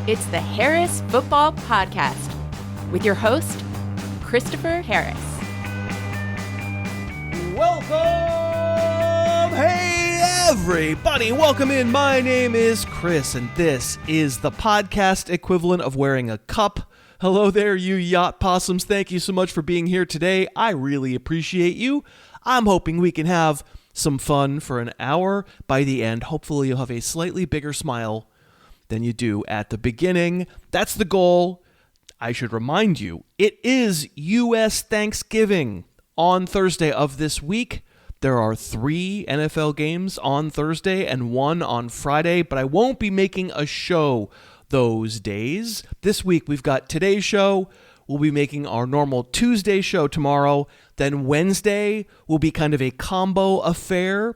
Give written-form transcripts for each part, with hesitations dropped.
It's the Harris Football Podcast with your host, Christopher Harris. Welcome! Hey, everybody! Welcome in. My name is Chris, and this is the podcast equivalent of wearing a cup. Hello there, you yacht possums. Thank you so much for being here today. I really appreciate you. I'm hoping we can have some fun for an hour. By the end, hopefully you'll have a slightly bigger smile than you do at the beginning. That's the goal. I should remind you, it is U.S. Thanksgiving on Thursday of this week. There are 3 NFL games on Thursday and 1 on Friday, but I won't be making a show those days. This week we've got today's show. We'll be making our normal Tuesday show tomorrow. Then Wednesday will be kind of a combo affair,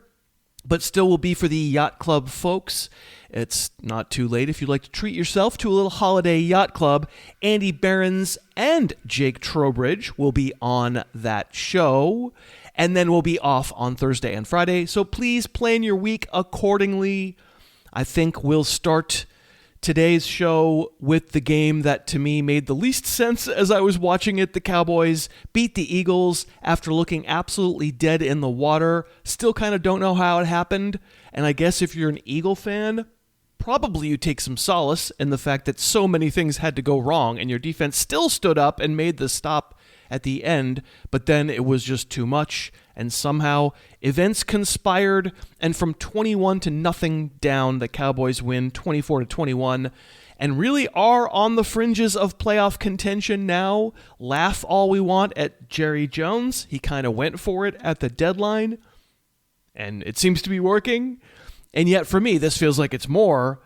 but still will be for the yacht club folks. It's not too late if you'd like to treat yourself to a little holiday yacht club. Andy Behrens and Jake Trowbridge will be on that show, and then we'll be off on Thursday and Friday. So please plan your week accordingly. I think we'll start today's show with the game that to me made the least sense as I was watching it. The Cowboys beat the Eagles after looking absolutely dead in the water. Still kind of don't know how it happened. And I guess if you're an Eagle fan, probably you take some solace in the fact that so many things had to go wrong and your defense still stood up and made the stop at the end, but then it was just too much, and somehow events conspired, and from 21-0 down, the Cowboys win 24-21, and really are on the fringes of playoff contention now. Laugh all we want at Jerry Jones. He kind of went for it at the deadline, and it seems to be working. And yet for me, this feels like it's more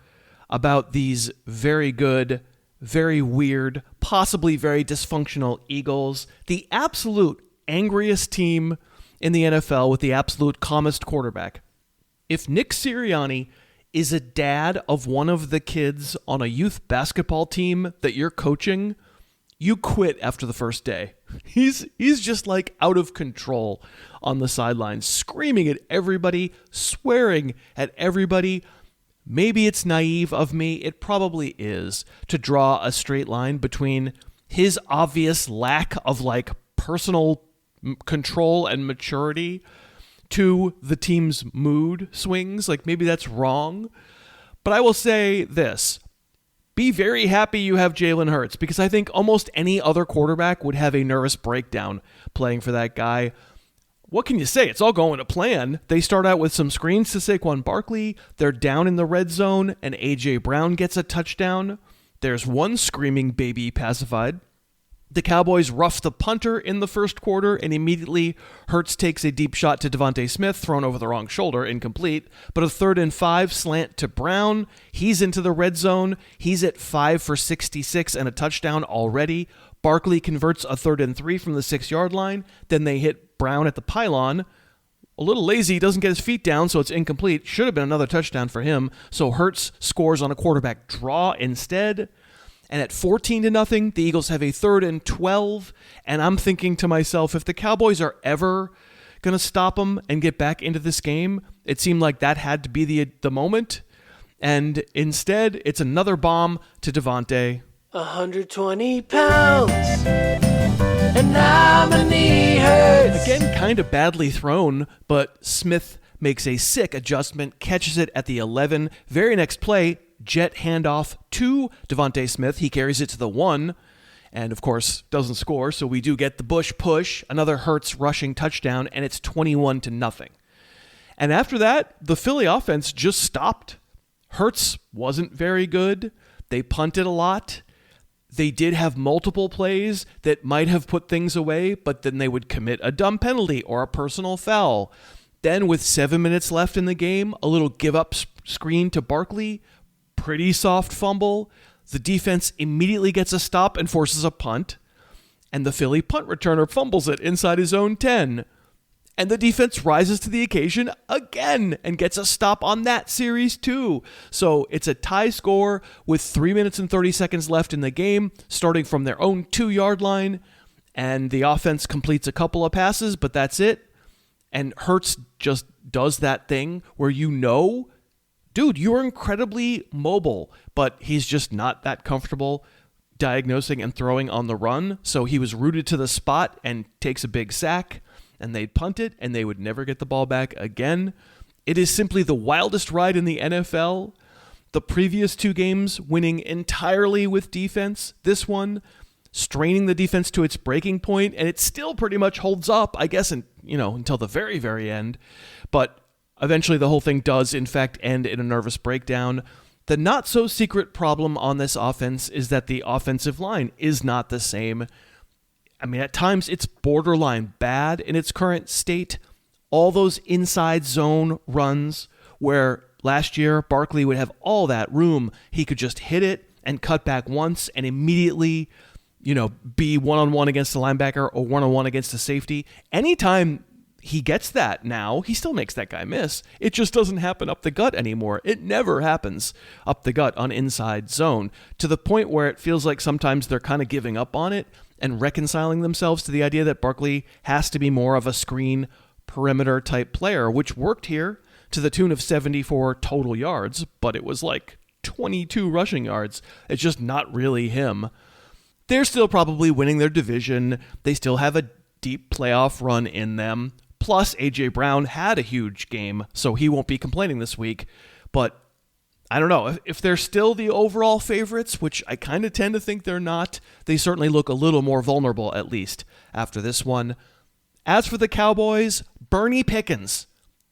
about these very good, very weird, possibly very dysfunctional Eagles, the absolute angriest team in the NFL with the absolute calmest quarterback. If Nick Sirianni is a dad of one of the kids on a youth basketball team that you're coaching, you quit after the first day. He's just like out of control on the sidelines, screaming at everybody, swearing at everybody. Maybe it's naive of me, it probably is, to draw a straight line between his obvious lack of personal control and maturity to the team's mood swings. Maybe that's wrong. But I will say this. Be very happy you have Jalen Hurts, because I think almost any other quarterback would have a nervous breakdown playing for that guy. What can you say? It's all going to plan. They start out with some screens to Saquon Barkley. They're down in the red zone, and A.J. Brown gets a touchdown. There's one screaming baby pacified. The Cowboys rough the punter in the first quarter, and immediately Hurts takes a deep shot to Devontae Smith, thrown over the wrong shoulder, incomplete. But a 3rd and 5 slant to Brown. He's into the red zone. He's at 5 for 66 and a touchdown already. Barkley converts a 3rd and 3 from the 6-yard line. Then they hit Brown at the pylon. A little lazy, he doesn't get his feet down, so it's incomplete. Should have been another touchdown for him. So Hurts scores on a quarterback draw instead. And at 14-0, the Eagles have a 3rd and 12. And I'm thinking to myself, if the Cowboys are ever going to stop them and get back into this game, it seemed like that had to be the moment. And instead, it's another bomb to Devontae. 120 pounds, and now my knee hurts. Again, kind of badly thrown, but Smith makes a sick adjustment, catches it at the 11. Very next play, jet handoff to Devontae Smith. He carries it to the 1, and of course doesn't score, so we do get the Bush push, another Hurts rushing touchdown, and it's 21-0. And after that, the Philly offense just stopped. Hurts wasn't very good. They punted a lot. They did have multiple plays that might have put things away, but then they would commit a dumb penalty or a personal foul. Then with 7 minutes left in the game, a little give-up screen to Barkley, pretty soft fumble. The defense immediately gets a stop and forces a punt, and the Philly punt returner fumbles it inside his own 10. And the defense rises to the occasion again and gets a stop on that series too. So it's a tie score with 3 minutes and 30 seconds left in the game, starting from their own 2-yard line. And the offense completes a couple of passes, but that's it. And Hurts just does that thing where dude, you're incredibly mobile, but he's just not that comfortable diagnosing and throwing on the run. So he was rooted to the spot and takes a big sack, and they'd punt it, and they would never get the ball back again. It is simply the wildest ride in the NFL. The previous 2 games winning entirely with defense. This one straining the defense to its breaking point, and it still pretty much holds up, I guess, until the very, very end. But eventually the whole thing does, in fact, end in a nervous breakdown. The not-so-secret problem on this offense is that the offensive line is not the same. I mean, at times it's borderline bad in its current state. All those inside zone runs where last year Barkley would have all that room. He could just hit it and cut back once and immediately, be one-on-one against a linebacker or one-on-one against a safety. Anytime he gets that now, he still makes that guy miss. It just doesn't happen up the gut anymore. It never happens up the gut on inside zone, to the point where it feels like sometimes they're kind of giving up on it and reconciling themselves to the idea that Barkley has to be more of a screen perimeter type player, which worked here to the tune of 74 total yards, but it was like 22 rushing yards. It's just not really him. They're still probably winning their division. They still have a deep playoff run in them. Plus, A.J. Brown had a huge game, so he won't be complaining this week. But I don't know. If they're still the overall favorites, which I kind of tend to think they're not, they certainly look a little more vulnerable, at least, after this one. As for the Cowboys, Bernie Pickens,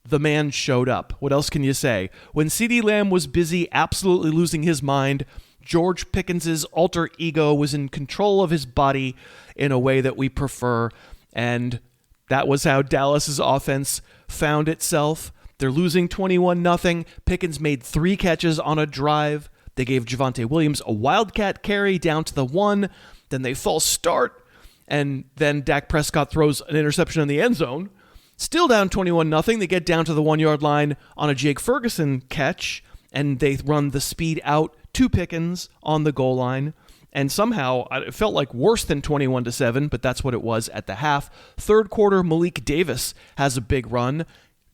the man showed up. What else can you say? When CeeDee Lamb was busy absolutely losing his mind, George Pickens' alter ego was in control of his body in a way that we prefer, and that was how Dallas's offense found itself. They're losing 21-0. Pickens made 3 catches on a drive. They gave Javonte Williams a wildcat carry down to the 1. Then they false start, and then Dak Prescott throws an interception in the end zone. Still down 21-0. They get down to the 1-yard line on a Jake Ferguson catch, and they run the speed out to Pickens on the goal line. And somehow it felt like worse than 21-7, but that's what it was at the half. Third quarter, Malik Davis has a big run.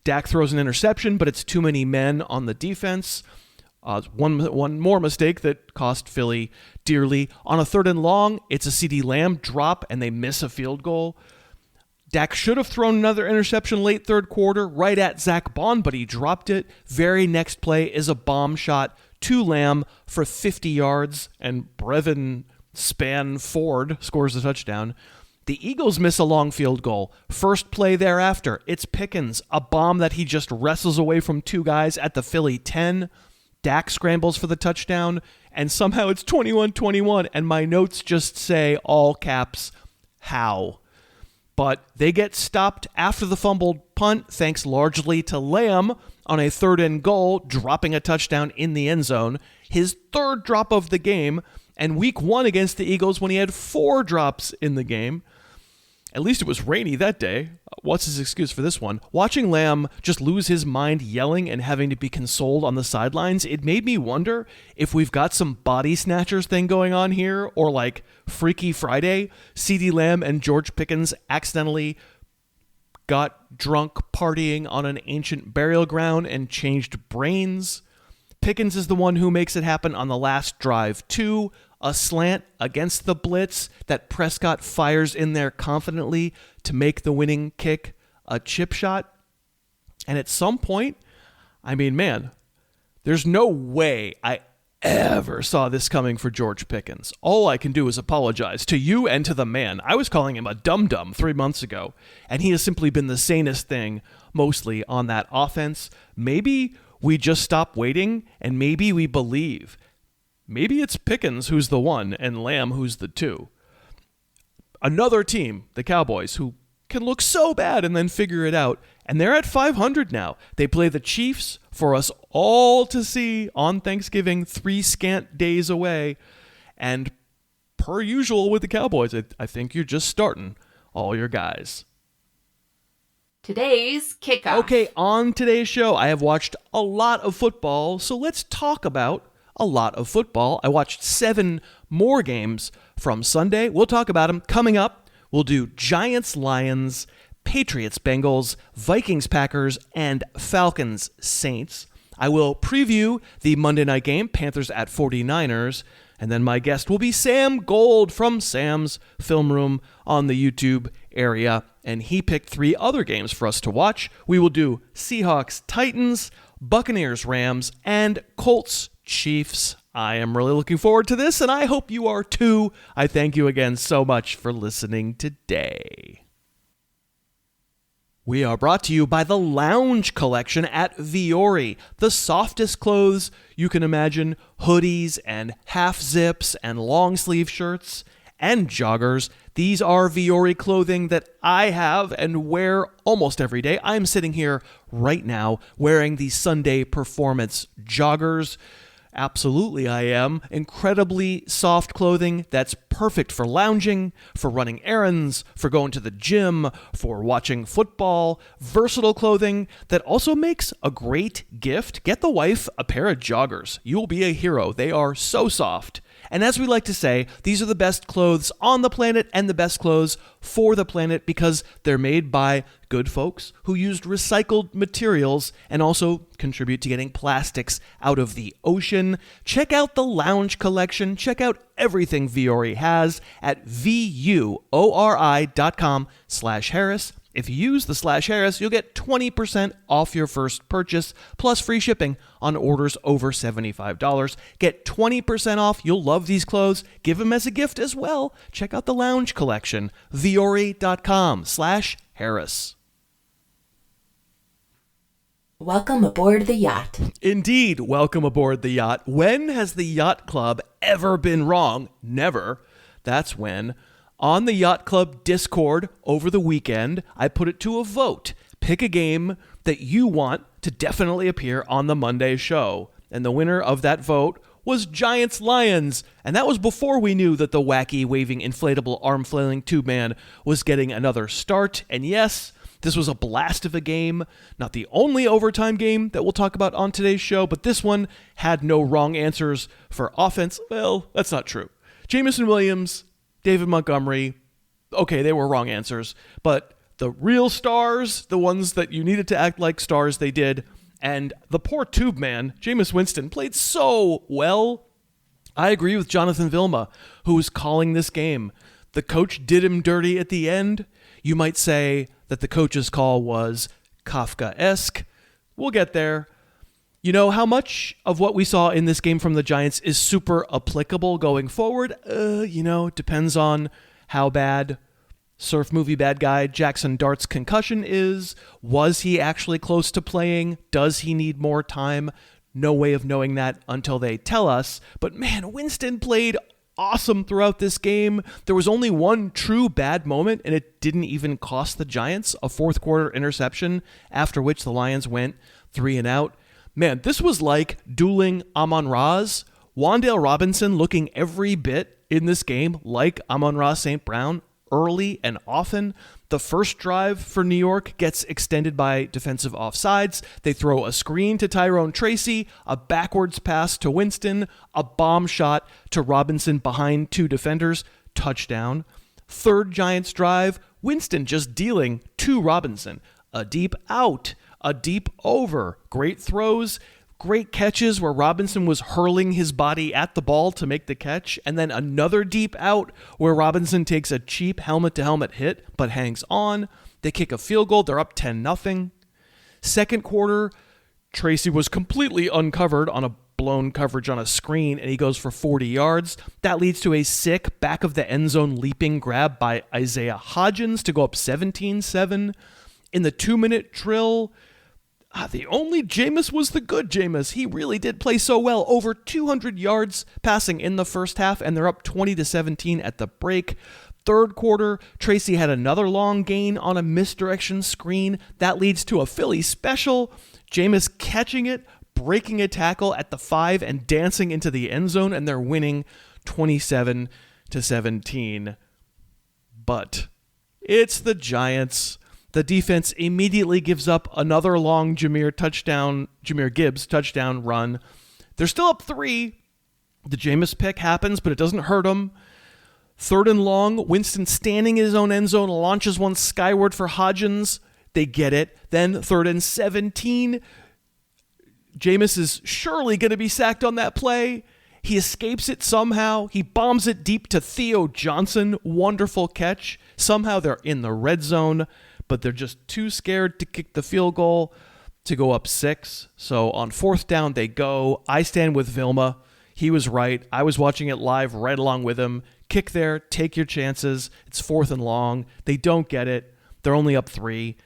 Dak throws an interception, but it's too many men on the defense. One more mistake that cost Philly dearly. On a 3rd and long, it's a CeeDee Lamb drop, and they miss a field goal. Dak should have thrown another interception late third quarter right at Zach Bond, but he dropped it. Very next play is a bomb shot to Lamb for 50 yards, and Brevin Ford scores a touchdown. The Eagles miss a long field goal. First play thereafter, it's Pickens, a bomb that he just wrestles away from 2 guys at the Philly 10. Dak scrambles for the touchdown, and somehow it's 21-21, and my notes just say, all caps, how? But they get stopped after the fumbled punt, thanks largely to Lamb on a 3rd and goal, dropping a touchdown in the end zone. His 3rd drop of the game, and week 1 against the Eagles when he had 4 drops in the game. At least it was rainy that day. What's his excuse for this one? Watching Lamb just lose his mind yelling and having to be consoled on the sidelines, it made me wonder if we've got some body snatchers thing going on here, or like Freaky Friday, CeeDee Lamb and George Pickens accidentally got drunk partying on an ancient burial ground and changed brains. Pickens is the one who makes it happen on the last drive too. A slant against the blitz that Prescott fires in there confidently to make the winning kick a chip shot. And at some point, I mean, man, there's no way I ever saw this coming for George Pickens. All I can do is apologize to you and to the man. I was calling him a dum-dum 3 months ago, and he has simply been the sanest thing mostly on that offense. Maybe we just stop waiting, and maybe we believe. Maybe it's Pickens who's the 1 and Lamb who's the 2. Another team, the Cowboys, who can look so bad and then figure it out. And they're at 500 now. They play the Chiefs for us all to see on Thanksgiving, 3 scant days away. And per usual with the Cowboys, I think you're just starting all your guys. Today's kickoff. Okay, on today's show, I have watched a lot of football, so let's talk about a lot of football. I watched 7 more games from Sunday. We'll talk about them coming up. We'll do Giants, Lions, Patriots, Bengals, Vikings, Packers, and Falcons, Saints. I will preview the Monday night game, Panthers at 49ers, and then my guest will be Sam Gold from Sam's Film Room on the YouTube area, and he picked 3 other games for us to watch. We will do Seahawks Titans, Buccaneers Rams, and Colts Chiefs. I am really looking forward to this, and I hope you are too. I thank you again so much for listening today. We are brought to you by the Lounge Collection at Viore, the softest clothes you can imagine, hoodies and half zips and long sleeve shirts and joggers. These are Viore clothing that I have and wear almost every day. I'm sitting here right now wearing the Sunday Performance joggers. Absolutely, I am. Incredibly soft clothing that's perfect for lounging, for running errands, for going to the gym, for watching football. Versatile clothing that also makes a great gift. Get the wife a pair of joggers. You'll be a hero. They are so soft. And as we like to say, these are the best clothes on the planet and the best clothes for the planet because they're made by good folks who used recycled materials and also contribute to getting plastics out of the ocean. Check out the Lounge Collection. Check out everything Viore has at VUORI.com/Harris. If you use the /Harris, you'll get 20% off your first purchase, plus free shipping on orders over $75. Get 20% off. You'll love these clothes. Give them as a gift as well. Check out the Lounge Collection, Viore.com/Harris. Welcome aboard the yacht. Indeed, welcome aboard the yacht. When has the Yacht Club ever been wrong? Never. That's when. On the Yacht Club Discord over the weekend, I put it to a vote. Pick a game that you want to definitely appear on the Monday show. And the winner of that vote was Giants-Lions. And that was before we knew that the wacky, waving, inflatable, arm-flailing tube man was getting another start. And yes, this was a blast of a game. Not the only overtime game that we'll talk about on today's show, but this one had no wrong answers for offense. Well, that's not true. Jameson Williams, David Montgomery, okay, they were wrong answers, but the real stars, the ones that you needed to act like stars, they did. And the poor tube man, Jameis Winston, played so well. I agree with Jonathan Vilma, who was calling this game. The coach did him dirty at the end. You might say that the coach's call was Kafka-esque. We'll get there. You know, how much of what we saw in this game from the Giants is super applicable going forward? Depends on how bad surf movie bad guy Jackson Dart's concussion is. Was he actually close to playing? Does he need more time? No way of knowing that until they tell us. But man, Winston played awesome throughout this game. There was only one true bad moment, and it didn't even cost the Giants a fourth quarter interception, after which the Lions went 3-and-out. Man, this was like dueling Amon-Ra's. Wan'Dale Robinson looking every bit in this game like Amon-Ra St. Brown early and often. The first drive for New York gets extended by defensive offsides. They throw a screen to Tyrone Tracy, a backwards pass to Winston, a bomb shot to Robinson behind 2 defenders, touchdown. Third Giants drive, Winston just dealing to Robinson. A deep out, a deep over, great throws, great catches where Robinson was hurling his body at the ball to make the catch, and then another deep out where Robinson takes a cheap helmet-to-helmet hit but hangs on. They kick a field goal. They're up 10-0. Second quarter, Tracy was completely uncovered on a blown coverage on a screen, and he goes for 40 yards. That leads to a sick back-of-the-end-zone leaping grab by Isaiah Hodgins to go up 17-7. In the 2-minute drill, the only Jameis was the good Jameis. He really did play so well. Over 200 yards passing in the first half, and they're up 20-17 at the break. Third quarter, Tracy had another long gain on a misdirection screen. That leads to a Philly special. Jameis catching it, breaking a tackle at the 5, and dancing into the end zone, and they're winning 27-17. But it's the Giants. The defense immediately gives up another long Jahmyr Gibbs touchdown run. They're still up 3. The Jameis pick happens, but it doesn't hurt them. Third and long, Winston standing in his own end zone, launches one skyward for Hodgins. They get it. Then 3rd and 17, Jameis is surely going to be sacked on that play. He escapes it somehow. He bombs it deep to Theo Johnson. Wonderful catch. Somehow they're in the red zone, but they're just too scared to kick the field goal to go up 6. So on 4th down, they go. I stand with Vilma. He was right. I was watching it live right along with him. Kick there. Take your chances. It's 4th and long. They don't get it. They're only up 3.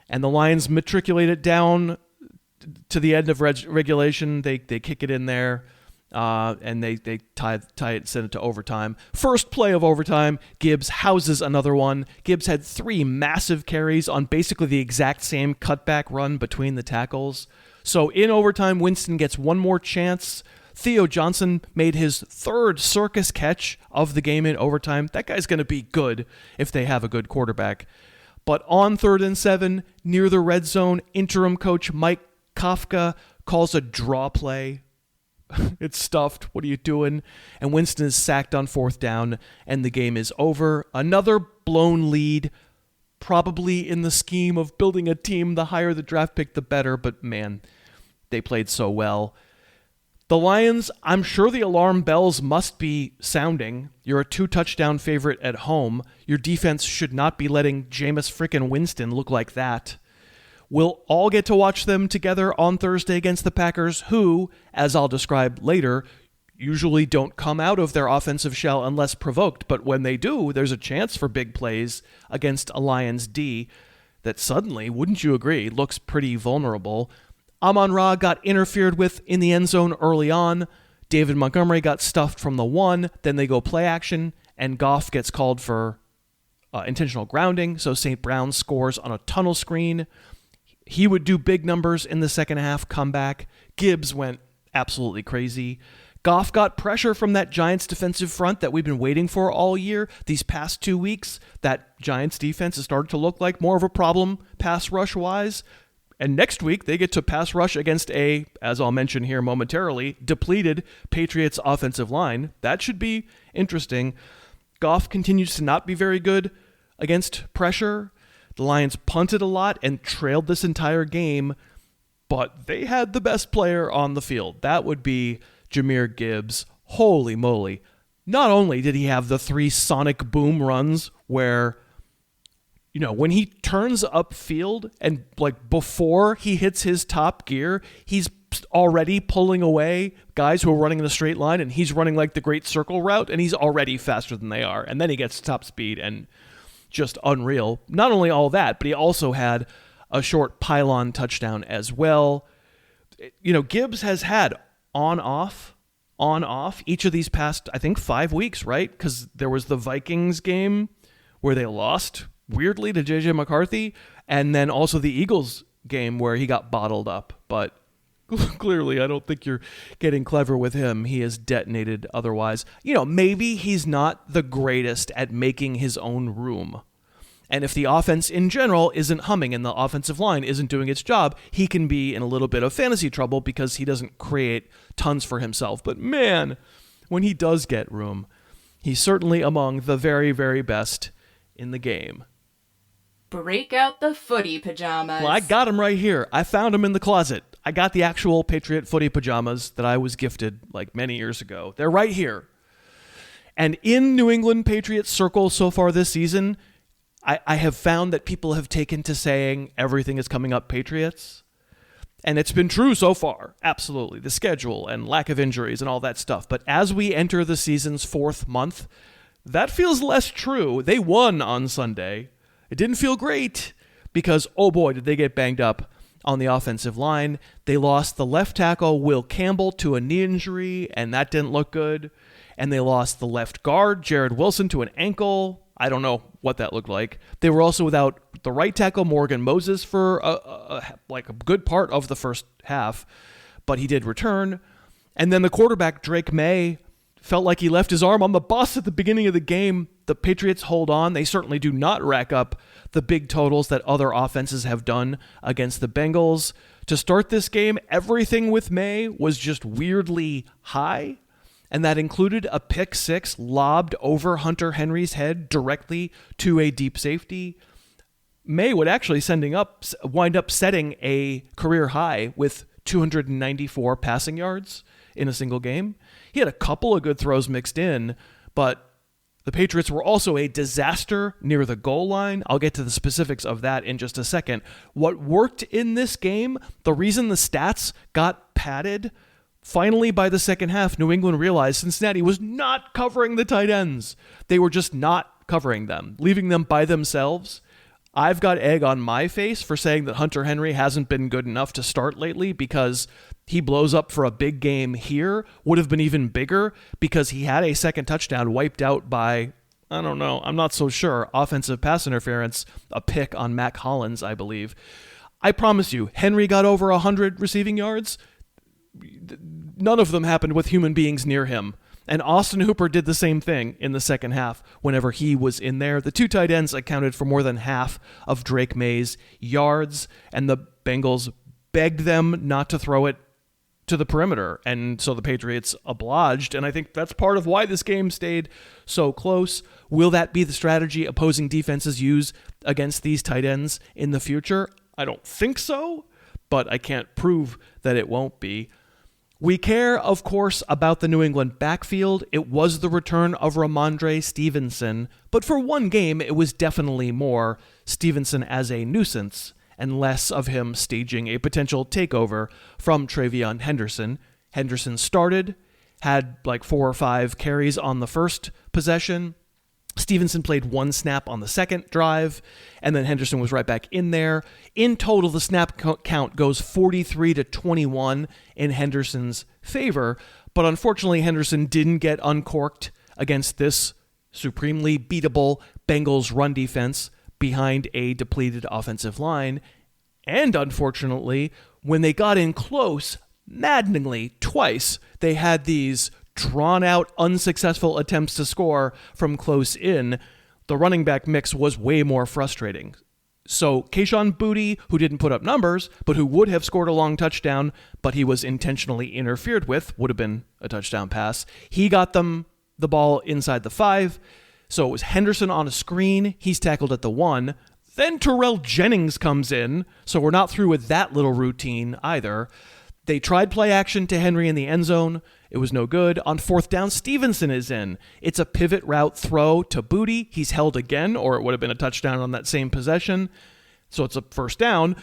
And the Lions matriculate it down to the end of regulation. They kick it in there. And they tie it, send it to overtime. First play of overtime, Gibbs houses another one. Gibbs had 3 massive carries on basically the exact same cutback run between the tackles. So in overtime, Winston gets one more chance. Theo Johnson made his 3rd circus catch of the game in overtime. That guy's going to be good if they have a good quarterback. But on 3rd and 7, near the red zone, interim coach Mike Kafka calls a draw play. It's stuffed. What are you doing? And Winston is sacked on 4th down, and the game is over. Another blown lead, probably in the scheme of building a team. The higher the draft pick, the better. But man, they played so well. The Lions, I'm sure the alarm bells must be sounding. You're a 2-touchdown favorite at home. Your defense should not be letting Jameis frickin' Winston look like that. We'll all get to watch them together on Thursday against the Packers, who, as I'll describe later, usually don't come out of their offensive shell unless provoked. But when they do, there's a chance for big plays against a Lions D that suddenly, wouldn't you agree, looks pretty vulnerable. Amon-Ra got interfered with in the end zone early on. David Montgomery got stuffed from the 1. Then they go play action, and Goff gets called for intentional grounding. So St. Brown scores on a tunnel screen. He would do big numbers in the second half comeback. Gibbs went absolutely crazy. Goff got pressure from that Giants defensive front that we've been waiting for all year. These past 2 weeks, that Giants defense has started to look like more of a problem pass rush-wise. And next week, they get to pass rush against a, as I'll mention here momentarily, depleted Patriots offensive line. That should be interesting. Goff continues to not be very good against pressure. The Lions punted a lot and trailed this entire game, but they had the best player on the field. That would be Jahmyr Gibbs. Holy moly. Not only did he have the 3 sonic boom runs where, you know, when he turns upfield and like before he hits his top gear, he's already pulling away guys who are running in a straight line, and he's running like the great circle route, and he's already faster than they are. And then he gets top speed and just unreal. Not only all that, but he also had a short pylon touchdown as well. You know, Gibbs has had on-off each of these past, I think, 5 weeks, right? Because there was the Vikings game where they lost, weirdly, to J.J. McCarthy, and then also the Eagles game where he got bottled up. But clearly, I don't think you're getting clever with him. He has detonated otherwise. You know, maybe he's not the greatest at making his own room. And if the offense in general isn't humming and the offensive line isn't doing its job, he can be in a little bit of fantasy trouble because he doesn't create tons for himself. But man, when he does get room, he's certainly among the very, very best in the game. Break out the footy pajamas. Well, I got them right here. I found them in the closet. I got the actual Patriot footy pajamas that I was gifted like many years ago. They're right here. And in New England Patriots circle so far this season, I have found that people have taken to saying everything is coming up Patriots. And it's been true so far. Absolutely. The schedule and lack of injuries and all that stuff. But as we enter the season's 4th month, that feels less true. They won on Sunday. It didn't feel great because, oh boy, did they get banged up on the offensive line. They lost the left tackle, Will Campbell, to a knee injury, and that didn't look good. And they lost the left guard, Jared Wilson, to an ankle. I don't know what that looked like. They were also without the right tackle, Morgan Moses, for a good part of the first half, but he did return. And then the quarterback, Drake May, felt like he left his arm on the bus at the beginning of the game. The Patriots hold on. They certainly do not rack up the big totals that other offenses have done against the Bengals. To start this game, everything with May was just weirdly high, and that included a pick 6 lobbed over Hunter Henry's head directly to a deep safety. May would actually wind up setting a career high with 294 passing yards in a single game. He had a couple of good throws mixed in, but the Patriots were also a disaster near the goal line. I'll get to the specifics of that in just a second. What worked in this game, the reason the stats got padded, finally by the second half, New England realized Cincinnati was not covering the tight ends. They were just not covering them, leaving them by themselves. I've got egg on my face for saying that Hunter Henry hasn't been good enough to start lately, because he blows up for a big game here, would have been even bigger because he had a second touchdown wiped out by, I don't know, I'm not so sure, offensive pass interference, a pick on Mac Hollins, I believe. I promise you, Henry got over 100 receiving yards. None of them happened with human beings near him. And Austin Hooper did the same thing in the second half whenever he was in there. The two tight ends accounted for more than half of Drake May's yards, and the Bengals begged them not to throw it to the perimeter, and so the Patriots obliged, and I think that's part of why this game stayed so close. Will that be the strategy opposing defenses use against these tight ends in the future? I don't think so, but I can't prove that it won't be. We care, of course, about the New England backfield. It was the return of Ramondre Stevenson, but for one game, it was definitely more Stevenson as a nuisance and less of him staging a potential takeover from Travion Henderson. Henderson started, had like 4 or 5 carries on the first possession. Stevenson played 1 snap on the second drive, and then Henderson was right back in there. In total, the snap count goes 43-21 in Henderson's favor, but unfortunately, Henderson didn't get uncorked against this supremely beatable Bengals run defense behind a depleted offensive line. And unfortunately, when they got in close, maddeningly, twice, they had these drawn-out, unsuccessful attempts to score from close in. The running back mix was way more frustrating. So Kayshon Boutte, who didn't put up numbers, but who would have scored a long touchdown, but he was intentionally interfered with, would have been a touchdown pass. He got them the ball inside the 5. So it was Henderson on a screen. He's tackled at the 1. Then Terrell Jennings comes in, so we're not through with that little routine either. They tried play action to Henry in the end zone. It was no good. On 4th down, Stevenson is in. It's a pivot route throw to Boutte. He's held again, or it would have been a touchdown on that same possession. So it's a 1st down.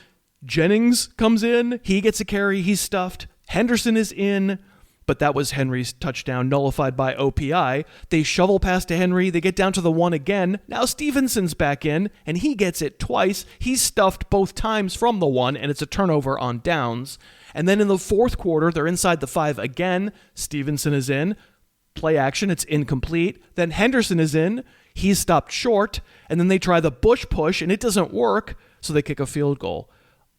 Jennings comes in. He gets a carry. He's stuffed. Henderson is in, but that was Henry's touchdown nullified by OPI. They shovel past to Henry. They get down to the 1 again. Now Stevenson's back in, and he gets it twice. He's stuffed both times from the 1, and it's a turnover on downs. And then in the 4th quarter, they're inside the 5 again. Stevenson is in. Play action, it's incomplete. Then Henderson is in. He's stopped short. And then they try the Bush push, and it doesn't work, so they kick a field goal.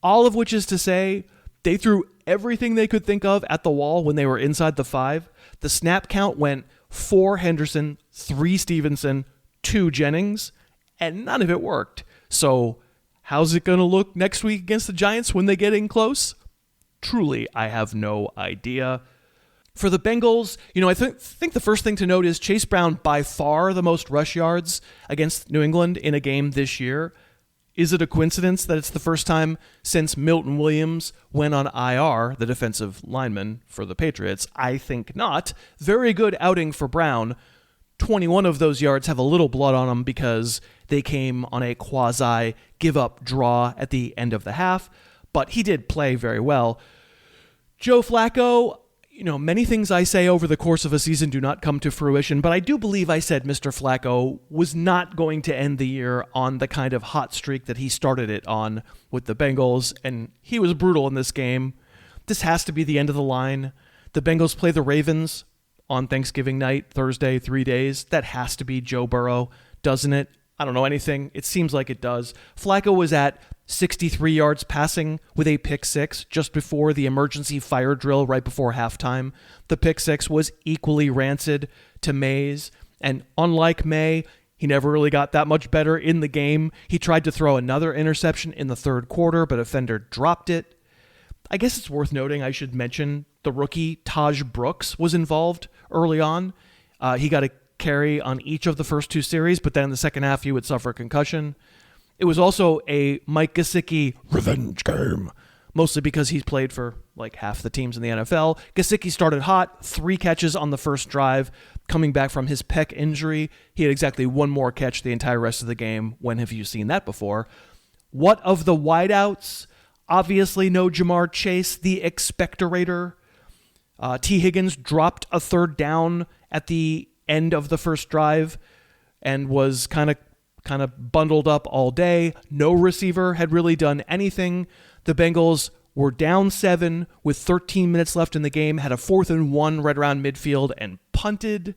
All of which is to say, they threw everything they could think of at the wall when they were inside the 5. The snap count went 4 Henderson, 3 Stevenson, 2 Jennings, and none of it worked. So how's it going to look next week against the Giants when they get in close? Truly, I have no idea. For the Bengals, I think the first thing to note is Chase Brown by far the most rush yards against New England in a game this year. Is it a coincidence that it's the first time since Milton Williams went on IR, the defensive lineman for the Patriots? I think not. Very good outing for Brown. 21 of those yards have a little blood on them because they came on a quasi give-up draw at the end of the half, but he did play very well. Joe Flacco, many things I say over the course of a season do not come to fruition, but I do believe I said Mr. Flacco was not going to end the year on the kind of hot streak that he started it on with the Bengals, and he was brutal in this game. This has to be the end of the line. The Bengals play the Ravens on Thanksgiving night, Thursday, 3 days. That has to be Joe Burrow, doesn't it? I don't know anything. It seems like it does. Flacco was at 63 yards passing with a pick 6 just before the emergency fire drill right before halftime. The pick 6 was equally rancid to May's, and unlike May, he never really got that much better in the game. He tried to throw another interception in the 3rd quarter, but a defender dropped it. I guess it's worth noting, I should mention, the rookie Taj Brooks was involved early on. He got a carry on each of the first 2 series, but then in the second half he would suffer a concussion. It was also a Mike Gesicki revenge game. mostly because he's played for like half the teams in the NFL. Gesicki started hot, 3 catches on the first drive. Coming back from his pec injury, he had exactly 1 more catch the entire rest of the game. When have you seen that before? What of the wideouts? Obviously no Jamar Chase, the expectorator. T. Higgins dropped a 3rd down at the end of the first drive and was kind of bundled up all day. No receiver had really done anything. The Bengals were down 7 with 13 minutes left in the game, had a 4th and 1 right around midfield and punted,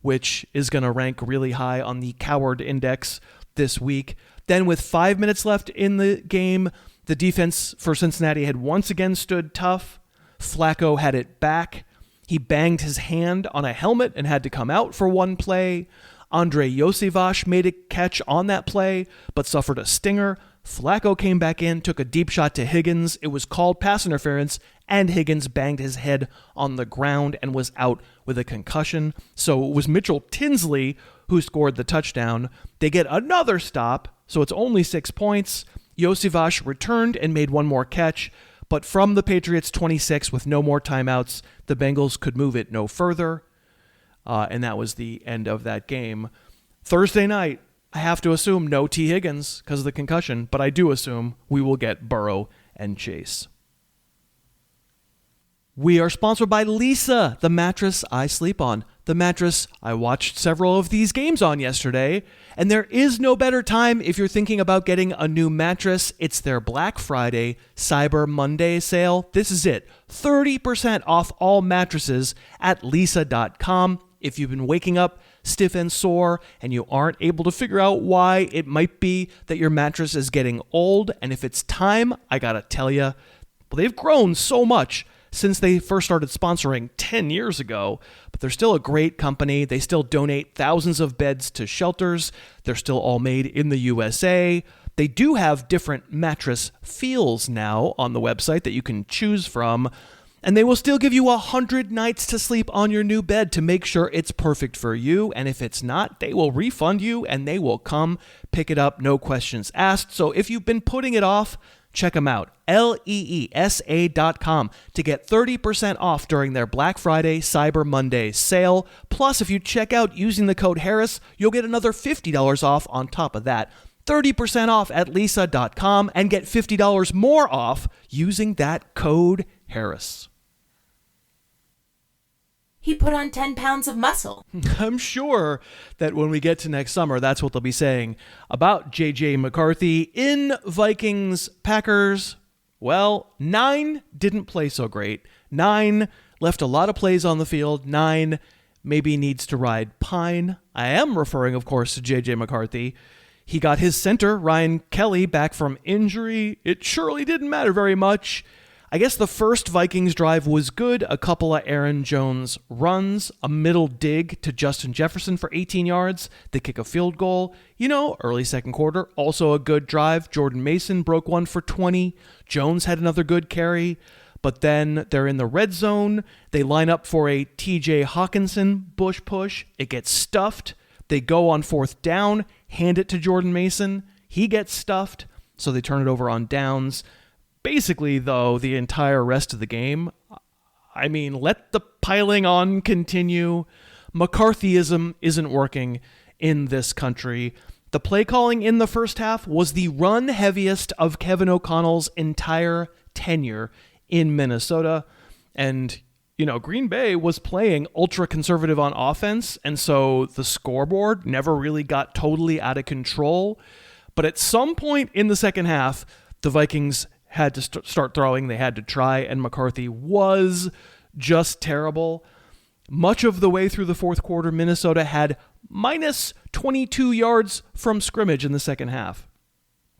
which is going to rank really high on the coward index this week. Then with 5 minutes left in the game, the defense for Cincinnati had once again stood tough. Flacco had it back. He banged his hand on a helmet and had to come out for 1 play. Andre Josivas made a catch on that play, but suffered a stinger. Flacco came back in, took a deep shot to Higgins. It was called pass interference, and Higgins banged his head on the ground and was out with a concussion. So it was Mitchell Tinsley who scored the touchdown. They get another stop, so it's only 6 points. Josivas returned and made 1 more catch, but from the Patriots 26 with no more timeouts, the Bengals could move it no further. And that was the end of that game. Thursday night, I have to assume no T. Higgins because of the concussion, but I do assume we will get Burrow and Chase. We are sponsored by Leesa, the mattress I sleep on. The mattress I watched several of these games on yesterday, and there is no better time if you're thinking about getting a new mattress. It's their Black Friday, Cyber Monday sale. This is it. 30% off all mattresses at Leesa.com. If you've been waking up stiff and sore and you aren't able to figure out why, it might be that your mattress is getting old. And if it's time, I gotta tell you, well, they've grown so much since they first started sponsoring 10 years ago, but they're still a great company. They still donate thousands of beds to shelters. They're still all made in the USA. They do have different mattress feels now on the website that you can choose from. And they will still give you 100 nights to sleep on your new bed to make sure it's perfect for you. And if it's not, they will refund you and they will come pick it up, no questions asked. So if you've been putting it off, check them out. Leesa.com to get 30% off during their Black Friday Cyber Monday sale. Plus, if you check out using the code Harris, you'll get another $50 off on top of that. 30% off at Leesa.com and get $50 more off using that code Harris. He put on 10 pounds of muscle. I'm sure that when we get to next summer, that's what they'll be saying about J.J. McCarthy in Vikings Packers. Well, 9 didn't play so great. 9 left a lot of plays on the field. 9 maybe needs to ride pine. I am referring, of course, to J.J. McCarthy. He got his center, Ryan Kelly, back from injury. It surely didn't matter very much. I guess the first Vikings drive was good. A couple of Aaron Jones runs, a middle dig to Justin Jefferson for 18 yards. They kick a field goal. Early second quarter, also a good drive. Jordan Mason broke one for 20. Jones had another good carry. But then they're in the red zone. They line up for a TJ Hawkinson bush push. It gets stuffed. They go on 4th down, hand it to Jordan Mason. He gets stuffed, so they turn it over on downs. Basically, though, the entire rest of the game, let the piling on continue. McCarthyism isn't working in this country. The play calling in the first half was the run heaviest of Kevin O'Connell's entire tenure in Minnesota. And, Green Bay was playing ultra conservative on offense, and so the scoreboard never really got totally out of control. But at some point in the second half, the Vikings had to start throwing. They had to try, and McCarthy was just terrible. Much of the way through the fourth quarter, Minnesota had minus 22 yards from scrimmage in the second half.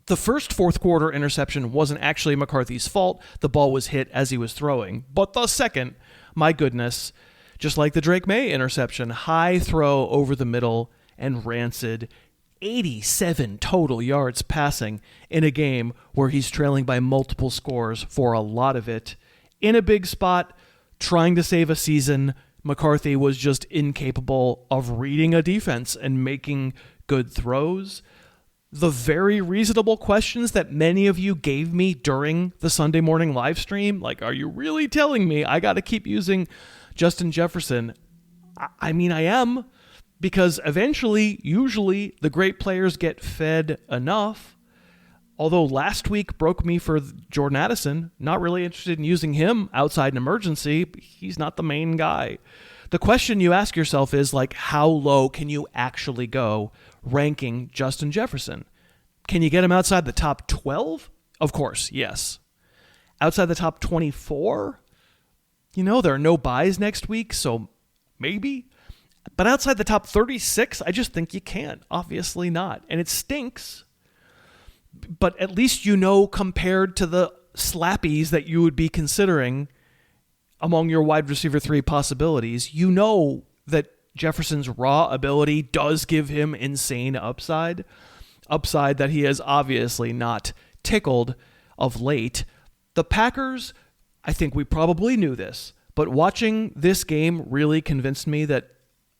The first fourth quarter interception wasn't actually McCarthy's fault. The ball was hit as he was throwing. But the second, my goodness, just like the Drake May interception, high throw over the middle and rancid. 87 total yards passing in a game where he's trailing by multiple scores for a lot of it. In a big spot, trying to save a season, McCarthy was just incapable of reading a defense and making good throws. the very reasonable questions that many of you gave me during the Sunday morning live stream. Like, are you really telling me I got to keep using Justin Jefferson? I mean, I am, because eventually, usually, the great players get fed enough. Although last week broke me for Jordan Addison, not really interested in using him outside an emergency. He's not the main guy. The question you ask yourself is, like, how low can you actually go ranking Justin Jefferson? Can you get him outside the top 12? Of course, yes. Outside the top 24? There are no buys next week, so maybe. But outside the top 36, I just think you can't. Obviously not. And it stinks. But at least compared to the slappies that you would be considering among your wide receiver 3 possibilities, that Jefferson's raw ability does give him insane upside that he has obviously not tickled of late. The Packers, I think we probably knew this, but watching this game really convinced me that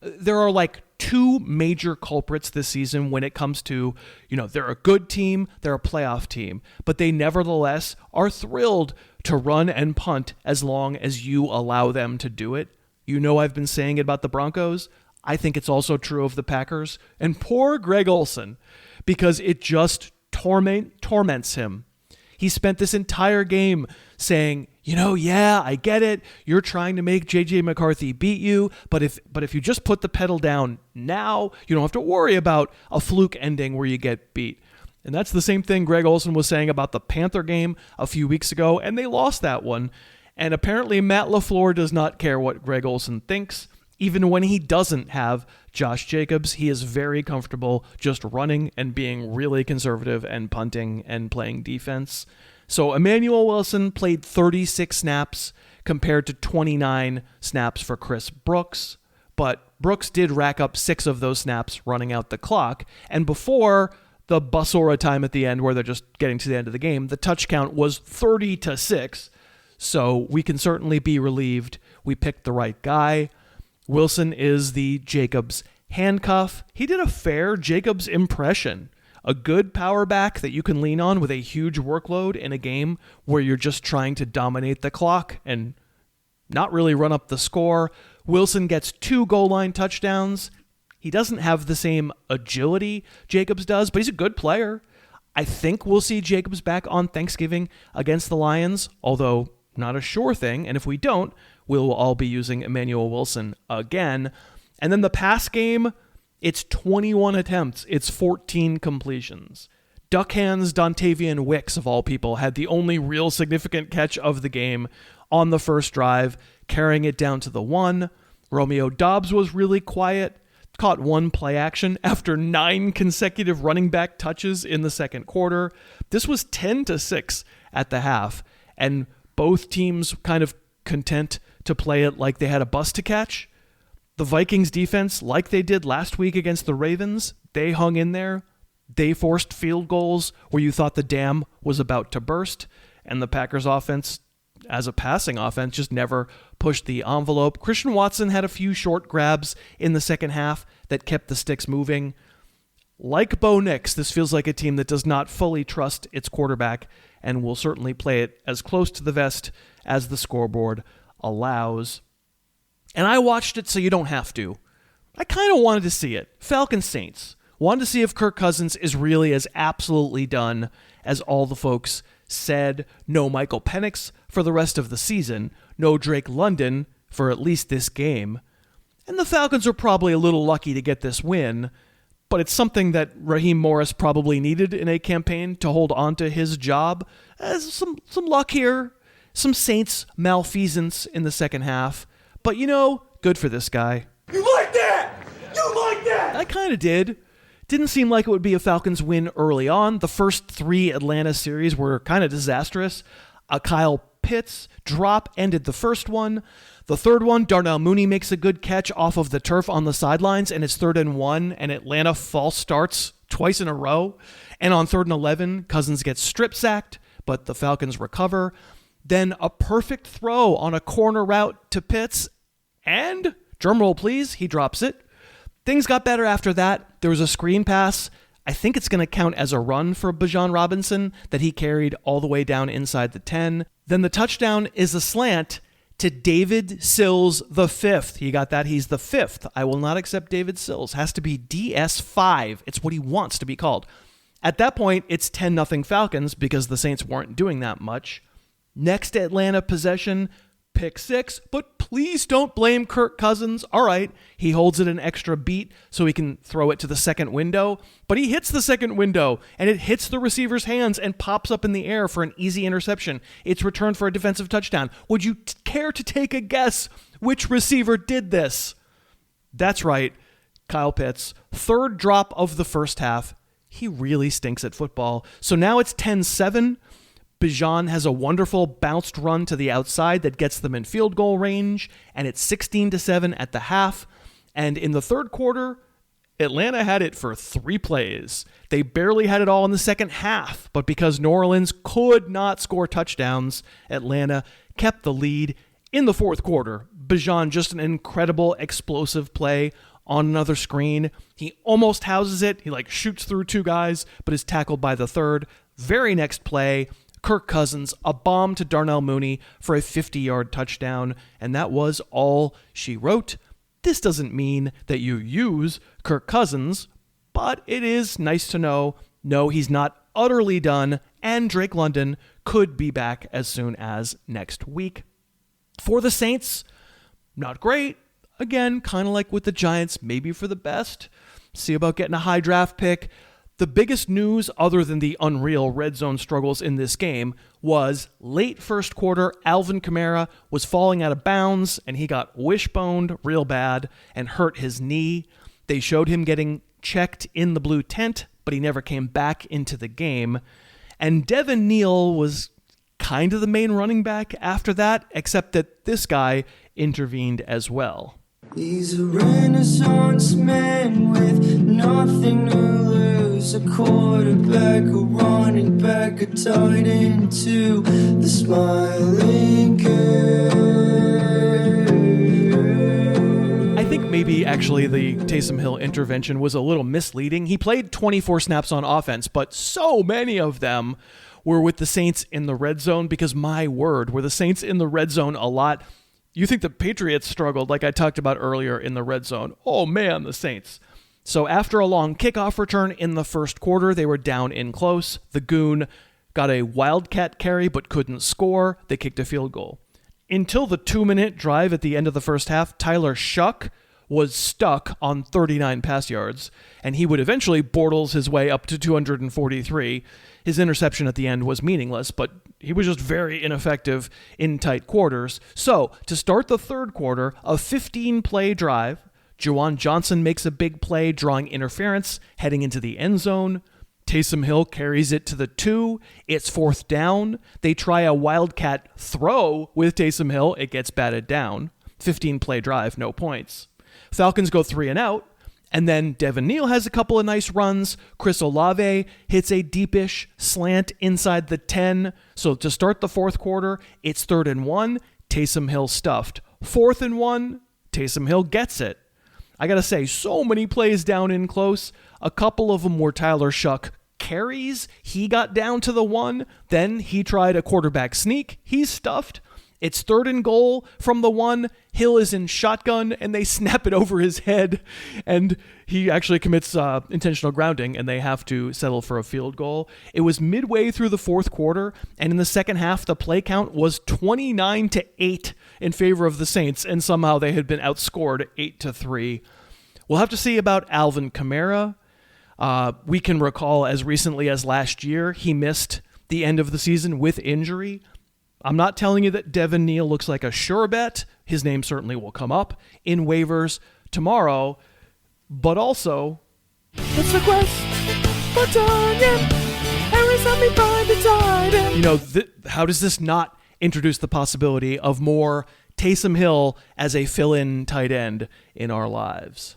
there are like 2 major culprits this season when it comes to, they're a good team, they're a playoff team, but they nevertheless are thrilled to run and punt as long as you allow them to do it. I've been saying it about the Broncos. I think it's also true of the Packers. And poor Greg Olsen, because it just torments him. He spent this entire game saying, yeah, I get it. You're trying to make J.J. McCarthy beat you, but if you just put the pedal down now, you don't have to worry about a fluke ending where you get beat. And that's the same thing Greg Olsen was saying about the Panther game a few weeks ago, and they lost that one. And apparently Matt LaFleur does not care what Greg Olsen thinks. Even when he doesn't have Josh Jacobs, he is very comfortable just running and being really conservative and punting and playing defense. So Emmanuel Wilson played 36 snaps compared to 29 snaps for Chris Brooks, but Brooks did rack up 6 of those snaps running out the clock. And before the Basura time at the end, where they're just getting to the end of the game, the touch count was 30-6. So we can certainly be relieved we picked the right guy. Wilson is the Jacobs handcuff. He did a fair Jacobs impression. A good power back that you can lean on with a huge workload in a game where you're just trying to dominate the clock and not really run up the score. Wilson gets 2 goal line touchdowns. He doesn't have the same agility Jacobs does, but he's a good player. I think we'll see Jacobs back on Thanksgiving against the Lions, although not a sure thing. And if we don't, we'll all be using Emmanuel Wilson again. And then the pass game, it's 21 attempts. It's 14 completions. Duckhands Dontavian Wicks, of all people, had the only real significant catch of the game on the first drive, carrying it down to the 1. Romeo Doubs was really quiet, caught 1 play action after 9 consecutive running back touches in the second quarter. This was 10-6 at the half, and both teams kind of content to play it like they had a bus to catch. The Vikings defense, like they did last week against the Ravens, they hung in there. They forced field goals where you thought the dam was about to burst, and the Packers offense, as a passing offense, just never pushed the envelope. Christian Watson had a few short grabs in the second half that kept the sticks moving. Like Bo Nix, this feels like a team that does not fully trust its quarterback and will certainly play it as close to the vest as the scoreboard allows. And I watched it so you don't have to. I kind of wanted to see it. Falcons Saints. Wanted to see if Kirk Cousins is really as absolutely done as all the folks said. No Michael Penix for the rest of the season. No Drake London for at least this game. And the Falcons are probably a little lucky to get this win, but it's something that Raheem Morris probably needed in a campaign to hold on to his job. Some luck here. Some Saints malfeasance in the second half. But good for this guy. You like that? You like that? I kind of did. Didn't seem like it would be a Falcons win early on. The first 3 Atlanta series were kind of disastrous. A Kyle Pitts drop ended the first one. The third one, Darnell Mooney makes a good catch off of the turf on the sidelines, and it's 3rd and 1, and Atlanta false starts twice in a row. And on 3rd and 11, Cousins gets strip sacked, but the Falcons recover. Then a perfect throw on a corner route to Pitts, and, drumroll please, he drops it. Things got better after that. There was a screen pass I think it's going to count as a run for Bijan Robinson that he carried all the way down inside the 10. Then the touchdown is a slant to David Sills the fifth. He got that. He's the fifth. I will not accept David Sills. Has to be DS5. It's what he wants to be called. At that point, it's 10-0 Falcons because the Saints weren't doing that much. Next Atlanta possession, pick 6, but please don't blame Kirk Cousins. All right, he holds it an extra beat so he can throw it to the second window, but he hits the second window, and it hits the receiver's hands and pops up in the air for an easy interception. It's returned for a defensive touchdown. Would you care to take a guess which receiver did this? That's right, Kyle Pitts. Third drop of the first half. He really stinks at football. So now it's 10-7. Bijan has a wonderful bounced run to the outside that gets them in field goal range, and it's 16-7 at the half. And in the third quarter, Atlanta had it for 3 plays. They barely had it all in the second half, but because New Orleans could not score touchdowns, Atlanta kept the lead in the fourth quarter. Bijan, just an incredible explosive play on another screen. He almost houses it. He shoots through 2 guys, but is tackled by the third. Very next play, Kirk Cousins, a bomb to Darnell Mooney for a 50-yard touchdown, and that was all she wrote. This doesn't mean that you use Kirk Cousins, but it is nice to know, no, he's not utterly done, and Drake London could be back as soon as next week. For the Saints, not great. Again, kind of like with the Giants, maybe for the best. See about getting a high draft pick. The biggest news, other than the unreal red zone struggles in this game, was late first quarter, Alvin Kamara was falling out of bounds, and he got wishboned real bad and hurt his knee. They showed him getting checked in the blue tent, but he never came back into the game. And Devin Neal was kind of the main running back after that, except that this guy intervened as well. He's a renaissance man with nothing to lose. A quarterback, a running back, a tight end to the smiling girl. I think maybe actually the Taysom Hill intervention was a little misleading. He played 24 snaps on offense, but so many of them were with the Saints in the red zone because, my word, were the Saints in the red zone a lot. You think the Patriots struggled, like I talked about earlier, in the red zone. Oh, man, the Saints. So after a long kickoff return in the first quarter, they were down in close. The Goon got a wildcat carry but couldn't score. They kicked a field goal. Until the 2-minute drive at the end of the first half, Tyler Shuck was stuck on 39 pass yards, and he would eventually Bortles his way up to 243. His interception at the end was meaningless, but he was just very ineffective in tight quarters. So, to start the third quarter, a 15-play drive, Juwan Johnson makes a big play, drawing interference, heading into the end zone. Taysom Hill carries it to the 2. It's fourth down. They try a wildcat throw with Taysom Hill. It gets batted down. 15-play drive, no points. Falcons go 3 and out. And then Devin Neal has a couple of nice runs. Chris Olave hits a deepish slant inside the 10. So to start the fourth quarter, it's 3rd and 1. Taysom Hill stuffed. 4th and 1. Taysom Hill gets it. I got to say, so many plays down in close. A couple of them were Tyler Shuck carries. He got down to the 1. Then he tried a quarterback sneak. He's stuffed. It's 3rd and goal from the 1. Hill is in shotgun, and they snap it over his head, and he actually commits intentional grounding, and they have to settle for a field goal. It was midway through the fourth quarter, and in the second half, the play count was 29-8 in favor of the Saints, and somehow they had been outscored 8-3. We'll have to see about Alvin Kamara. We can recall as recently as last year, he missed the end of the season with injury. I'm not telling you that Devin Neal looks like a sure bet. His name certainly will come up in waivers tomorrow. But also, it's the quest for Tanya. Harris, let me find the tight. You know, how does this not introduce the possibility of more Taysom Hill as a fill-in tight end in our lives?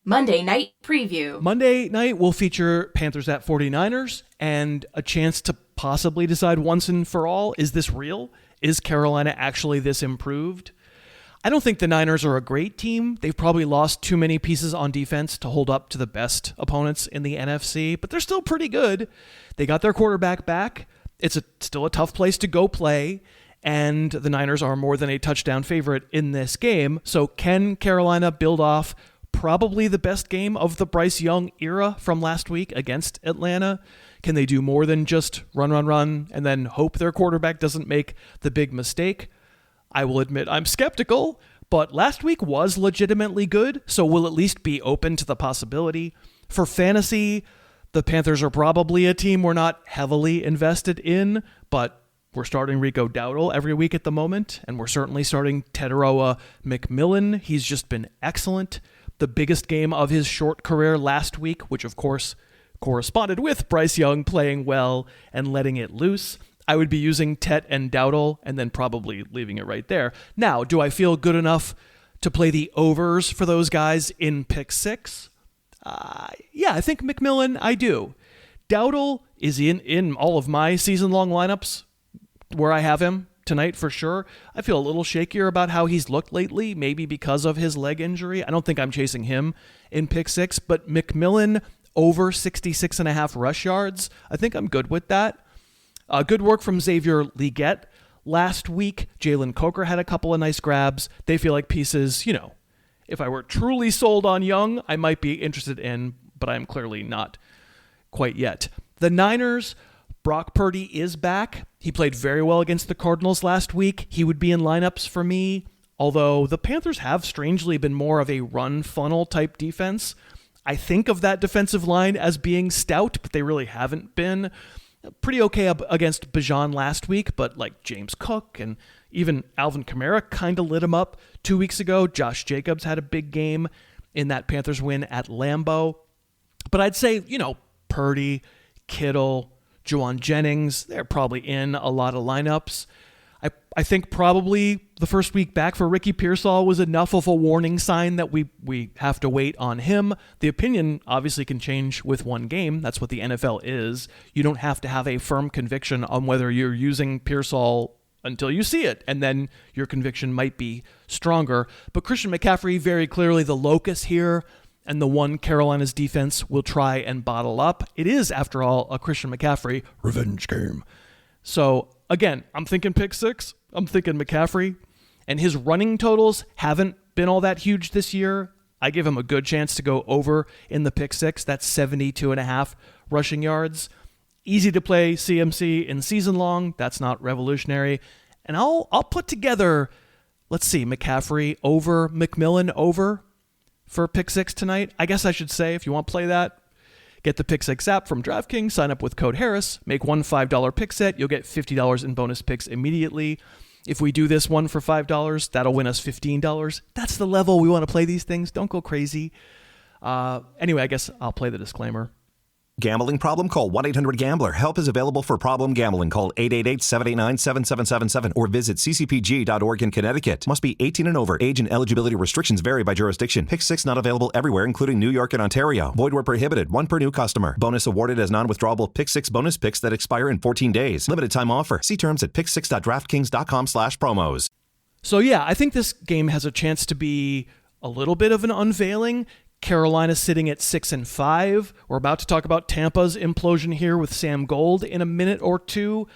Monday night preview. Monday night will feature Panthers at 49ers and a chance to possibly decide once and for all, is this real? Is Carolina actually this improved? I don't think the Niners are a great team. They've probably lost too many pieces on defense to hold up to the best opponents in the NFC, but they're still pretty good. They got their quarterback back. It's still a tough place to go play, and the Niners are more than a touchdown favorite in this game. So can Carolina build off probably the best game of the Bryce Young era from last week against Atlanta? Can they do more than just run, and then hope their quarterback doesn't make the big mistake? I will admit I'm skeptical, but last week was legitimately good, so we'll at least be open to the possibility. For fantasy, the Panthers are probably a team we're not heavily invested in, but we're starting Rico Dowdle every week at the moment, and we're certainly starting Teteroa McMillan. He's just been excellent. The biggest game of his short career last week, which of course corresponded with Bryce Young playing well and letting it loose. I would be using Tet and Dowdle and then probably leaving it right there. Now, do I feel good enough to play the overs for those guys in pick 6? Yeah, I think McMillan, I do. Dowdle is in all of my season-long lineups where I have him tonight for sure. I feel a little shakier about how he's looked lately, maybe because of his leg injury. I don't think I'm chasing him in pick 6, but McMillan over 66.5 rush yards, I think I'm good with that. Good work from Xavier Legette last week. Jalen Coker had a couple of nice grabs. They feel like pieces, if I were truly sold on Young, I might be interested in, but I'm clearly not quite yet. The Niners, Brock Purdy is back. He played very well against the Cardinals last week. He would be in lineups for me, although the Panthers have strangely been more of a run funnel type defense. I think of that defensive line as being stout, but they really haven't been. Pretty okay against Bijan last week, but like James Cook and even Alvin Kamara kind of lit him up 2 weeks ago. Josh Jacobs had a big game in that Panthers win at Lambeau. But I'd say, Purdy, Kittle, Juwan Jennings, they're probably in a lot of lineups. I think probably the first week back for Ricky Pearsall was enough of a warning sign that we have to wait on him. The opinion obviously can change with one game. That's what the NFL is. You don't have to have a firm conviction on whether you're using Pearsall until you see it, and then your conviction might be stronger. But Christian McCaffrey, very clearly the locus here, and the one Carolina's defense will try and bottle up. It is, after all, a Christian McCaffrey revenge game. So, again, I'm thinking pick 6. I'm thinking McCaffrey. And his running totals haven't been all that huge this year. I give him a good chance to go over in the pick 6. That's 72.5 rushing yards. Easy to play CMC in season long. That's not revolutionary. And I'll put together, let's see, McCaffrey over, McMillan over for pick 6 tonight. I guess I should say, if you want to play that, get the Pick 6 app from DraftKings, sign up with code Harris, make one $5 pick set, you'll get $50 in bonus picks immediately. If we do this one for $5, that'll win us $15. That's the level we want to play these things. Don't go crazy. Anyway, I guess I'll play the disclaimer. Gambling problem? Call 1-800-GAMBLER. Help is available for problem gambling. Call 888-789-7777 or visit ccpg.org in Connecticut. Must be 18 and over. Age and eligibility restrictions vary by jurisdiction. Pick 6 not available everywhere, including New York and Ontario. Void where prohibited. One per new customer. Bonus awarded as non-withdrawable Pick 6 bonus picks that expire in 14 days. Limited time offer. See terms at pick6.draftkings.com/promos. So yeah, I think this game has a chance to be a little bit of an unveiling. Carolina sitting at 6-5. We're about to talk about Tampa's implosion here with Sam Gold in a minute or two.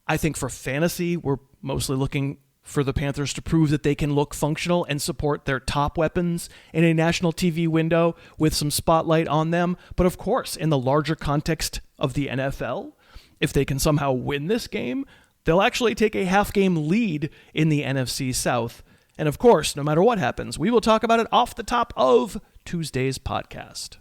I think for fantasy, we're mostly looking for the Panthers to prove that they can look functional and support their top weapons in a national TV window with some spotlight on them. But of course, in the larger context of the NFL, if they can somehow win this game, they'll actually take a half-game lead in the NFC South. And of course, no matter what happens, we will talk about it off the top of Tuesday's podcast.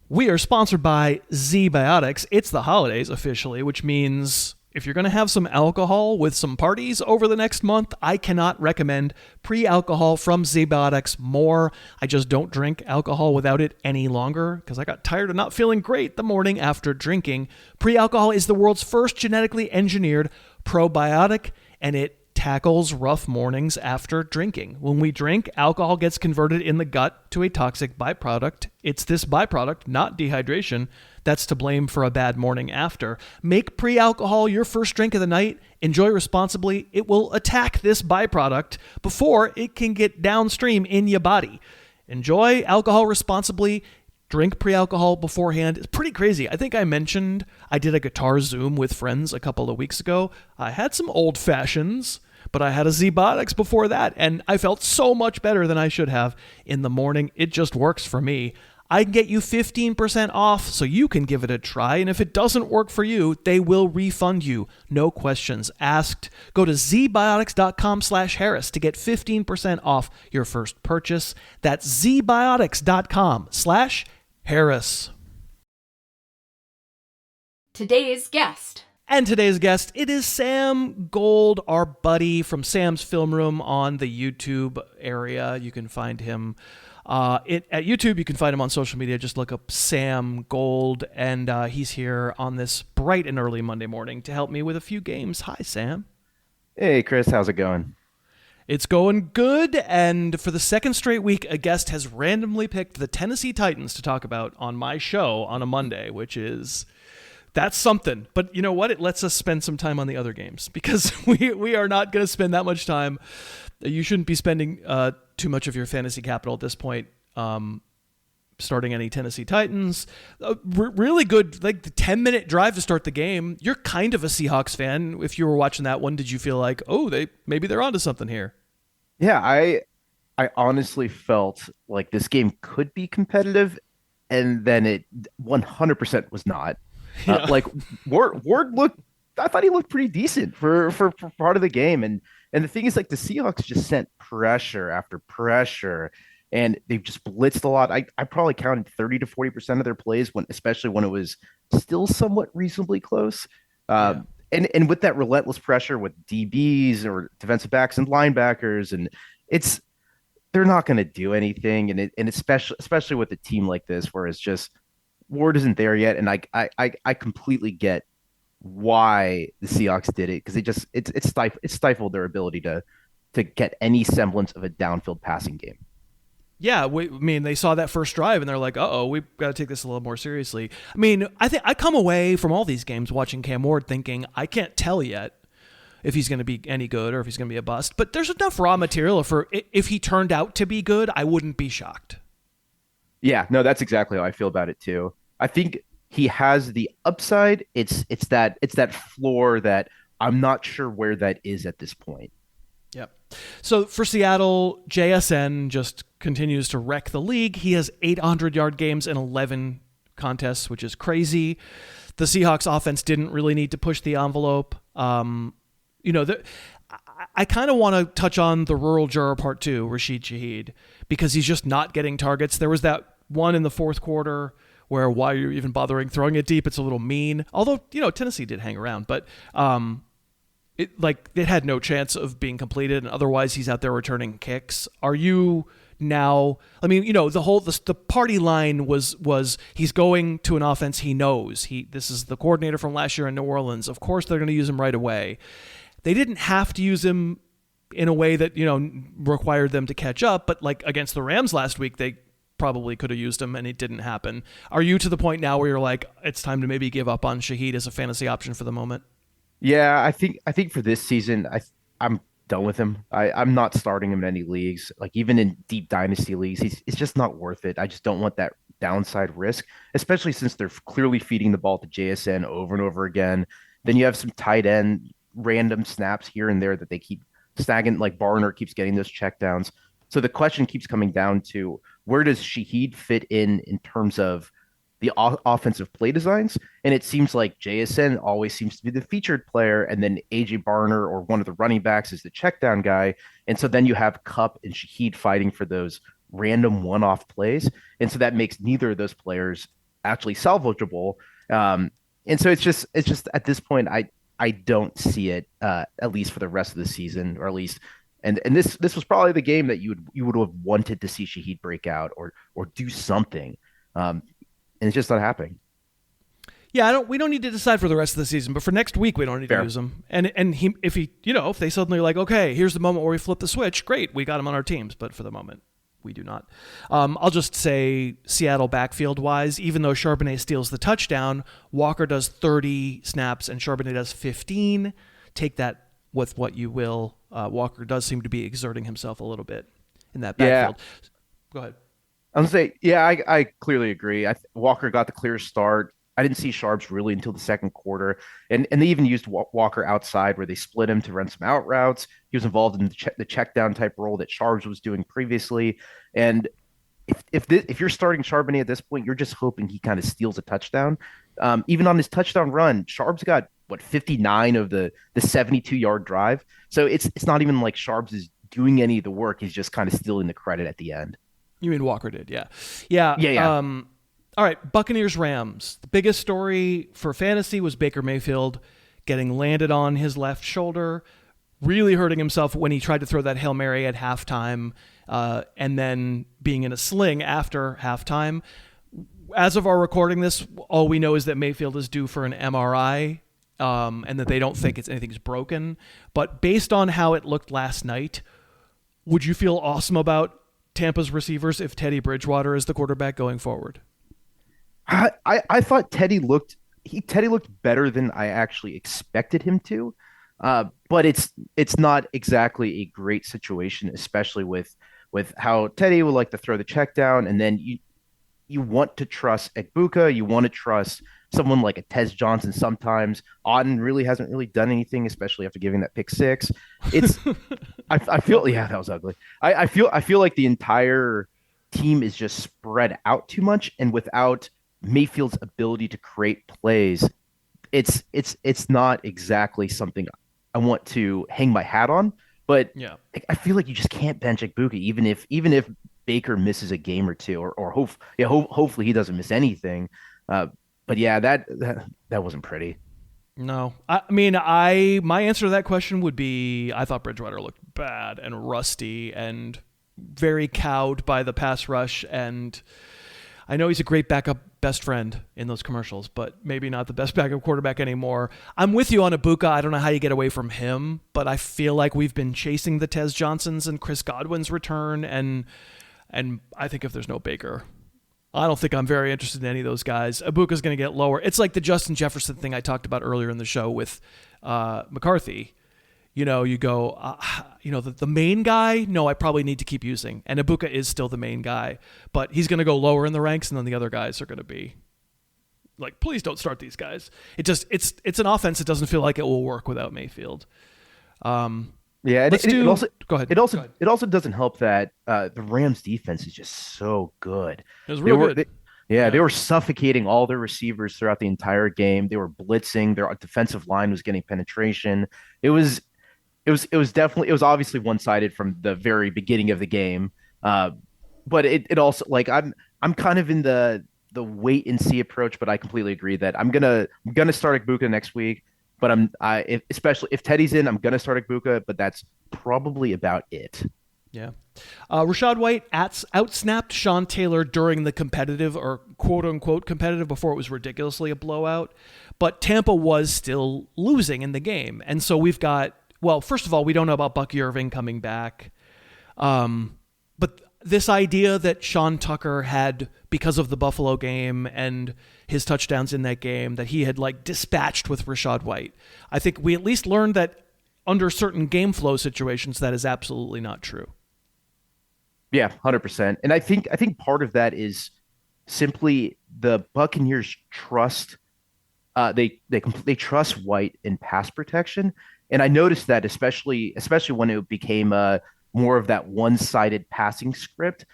We are sponsored by Z-Biotics. It's the holidays officially, which means if you're going to have some alcohol with some parties over the next month, I cannot recommend pre-alcohol from Z-Biotics more. I just don't drink alcohol without it any longer because I got tired of not feeling great the morning after drinking. Pre-alcohol is the world's first genetically engineered probiotic, and it tackles rough mornings after drinking. When we drink, alcohol gets converted in the gut to a toxic byproduct. It's this byproduct, not dehydration, that's to blame for a bad morning after. Make pre-alcohol your first drink of the night. Enjoy responsibly. It will attack this byproduct before it can get downstream in your body. Enjoy alcohol responsibly. Drink pre-alcohol beforehand. It's pretty crazy. I think I mentioned I did a guitar Zoom with friends a couple of weeks ago. I had some old fashions, but I had a Z-Biotics before that, and I felt so much better than I should have in the morning. It just works for me. I can get you 15% off so you can give it a try, and if it doesn't work for you, they will refund you. No questions asked. Go to zbiotics.com/Harris to get 15% off your first purchase. That's zbiotics.com/Harris. Today's guest. And today's guest, it is Sam Gold, our buddy from Sam's Film Room on the YouTube area. You can find him at YouTube. You can find him on social media. Just look up Sam Gold, and he's here on this bright and early Monday morning to help me with a few games. Hi, Sam. Hey, Chris. How's it going? It's going good, and for the second straight week, a guest has randomly picked the Tennessee Titans to talk about on my show on a Monday, which is... That's something. But you know what? It lets us spend some time on the other games because we are not going to spend that much time. You shouldn't be spending too much of your fantasy capital at this point starting any Tennessee Titans. Really good, like the 10-minute drive to start the game. You're kind of a Seahawks fan. If you were watching that one, did you feel like, oh, maybe they're onto something here? Yeah, I honestly felt like this game could be competitive, and then it 100% was not. Yeah. Like Ward looked, I thought he looked pretty decent for part of the game. And the thing is, like, the Seahawks just sent pressure after pressure, and they've just blitzed a lot. I probably counted 30 to 40% of their plays especially when it was still somewhat reasonably close. And with that relentless pressure with DBs or defensive backs and linebackers, and they're not going to do anything. And especially with a team like this, where it's just Ward isn't there yet, and I completely get why the Seahawks did it, because it stifled their ability to get any semblance of a downfield passing game. Yeah, they saw that first drive and they're like, "Uh-oh, we've got to take this a little more seriously." I mean, I think I come away from all these games watching Cam Ward thinking I can't tell yet if he's going to be any good or if he's going to be a bust, but there's enough raw material for if he turned out to be good, I wouldn't be shocked. Yeah, no, that's exactly how I feel about it too. I think he has the upside. It's that floor that I'm not sure where that is at this point. Yep. So for Seattle, JSN just continues to wreck the league. He has 800-yard games in 11 contests, which is crazy. The Seahawks offense didn't really need to push the envelope. I kind of want to touch on the rural juror part 2, Rashid Shaheed, because he's just not getting targets. There was that one in the fourth quarter where, why are you even bothering throwing it deep? It's a little mean. Although, Tennessee did hang around, but it had no chance of being completed, and otherwise he's out there returning kicks. Are you now, the party line was he's going to an offense he knows. This is the coordinator from last year in New Orleans. Of course they're going to use him right away. They didn't have to use him in a way that, required them to catch up, but like against the Rams last week, they probably could have used him and it didn't happen. Are you to the point now where you're like, it's time to maybe give up on Shaheed as a fantasy option for the moment? Yeah, I think for this season, I'm done with him. I'm not starting him in any leagues. Like even in deep dynasty leagues, it's just not worth it. I just don't want that downside risk, especially since they're clearly feeding the ball to JSN over and over again. Then you have some tight end random snaps here and there that they keep snagging, like Barner keeps getting those checkdowns. So the question keeps coming down to, where does Shaheed fit in terms of the offensive play designs? And it seems like JSN always seems to be the featured player, and then AJ Barner or one of the running backs is the check down guy. And so then you have Kupp and Shaheed fighting for those random one-off plays. And so that makes neither of those players actually salvageable. And so it's just at this point, I don't see it, at least for the rest of the season, or at least. And this was probably the game that you would have wanted to see Shaheed break out or do something. And it's just not happening. Yeah, we don't need to decide for the rest of the season, but for next week we don't need to use him. And if they suddenly like, okay, here's the moment where we flip the switch, great, we got him on our teams. But for the moment, we do not. I'll just say Seattle backfield wise, even though Charbonnet steals the touchdown, Walker does 30 snaps and Charbonnet does 15. Take that with what you will. Walker does seem to be exerting himself a little bit in that backfield. Yeah. Go ahead. I'm gonna say, yeah, I clearly agree. Walker got the clear start. I didn't see Sharps really until the second quarter, and they even used Walker outside where they split him to run some out routes. He was involved in the check down type role that Sharps was doing previously. And if you're starting Charbonnet at this point, you're just hoping he kind of steals a touchdown. Even on his touchdown run, Sharps got 59 of the 72-yard drive. So it's not even like Sharps is doing any of the work. He's just kind of stealing the credit at the end. You mean Walker did? Yeah. All right, Buccaneers-Rams. The biggest story for fantasy was Baker Mayfield getting landed on his left shoulder, really hurting himself when he tried to throw that Hail Mary at halftime, and then being in a sling after halftime. As of our recording this, all we know is that Mayfield is due for an MRI, and that they don't think anything's broken. But based on how it looked last night, would you feel awesome about Tampa's receivers if Teddy Bridgewater is the quarterback going forward? I thought Teddy looked better than I actually expected him to, but it's not exactly a great situation, especially with how Teddy would like to throw the check down, and then you want to trust Egbuka, you want to trust someone like a Tez Johnson sometimes. Auden really hasn't really done anything, especially after giving that pick six. It's I feel that was ugly. I feel like the entire team is just spread out too much, and without Mayfield's ability to create plays, it's not exactly something I want to hang my hat on. But yeah, I feel like you just can't bench Egbuka, even if Baker misses a game or two, or hopefully he doesn't miss anything. But yeah, that wasn't pretty. No, I mean, my answer to that question would be I thought Bridgewater looked bad and rusty and very cowed by the pass rush, and I know he's a great backup best friend in those commercials, but maybe not the best backup quarterback anymore. I'm with you on Egbuka. I don't know how you get away from him, but I feel like we've been chasing the Tez Johnsons and Chris Godwin's return, and I think if there's no Baker, I don't think I'm very interested in any of those guys. Ibuka's going to get lower. It's like the Justin Jefferson thing I talked about earlier in the show with McCarthy. You go, the main guy, no, I probably need to keep using. And Ibuka is still the main guy, but he's going to go lower in the ranks, and then the other guys are going to be like, please don't start these guys. It's an offense that doesn't feel like it will work without Mayfield. Yeah, it also go ahead. It also doesn't help that the Rams defense is just so good. It was real good. They were suffocating all their receivers throughout the entire game. They were blitzing. Their defensive line was getting penetration. It was obviously one-sided from the very beginning of the game. But it also, like, I'm kind of in the wait and see approach, but I completely agree that I'm gonna start Egbuka next week. But especially if Teddy's in, I'm gonna start Egbuka, but that's probably about it. Yeah. Rachaad White outsnapped Sean Taylor during the competitive, or quote-unquote competitive, before it was ridiculously a blowout. But Tampa was still losing in the game. And so we've got, well, first of all, we don't know about Bucky Irving coming back. But this idea that Sean Tucker had, because of the Buffalo game and his touchdowns in that game, that he had like dispatched with Rachaad White, I think we at least learned that under certain game flow situations, that is absolutely not true. Yeah, 100%. And I think part of that is simply the Buccaneers trust they trust White in pass protection. And I noticed that especially when it became more of that one-sided passing script,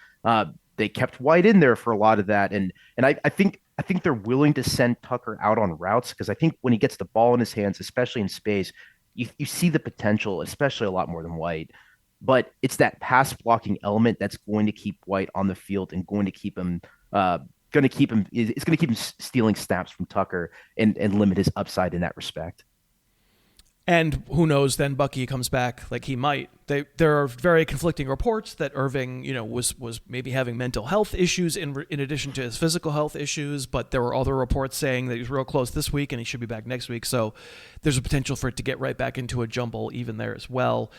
they kept White in there for a lot of that. And I think they're willing to send Tucker out on routes, because I think when he gets the ball in his hands, especially in space, you see the potential, especially a lot more than White. But it's that pass blocking element that's going to keep White on the field and going to keep him stealing snaps from Tucker and limit his upside in that respect. And who knows, then Bucky comes back, like he might. There are very conflicting reports that Irving, was maybe having mental health issues in addition to his physical health issues, but there were other reports saying that he's real close this week and he should be back next week. So there's a potential for it to get right back into a jumble even there as well.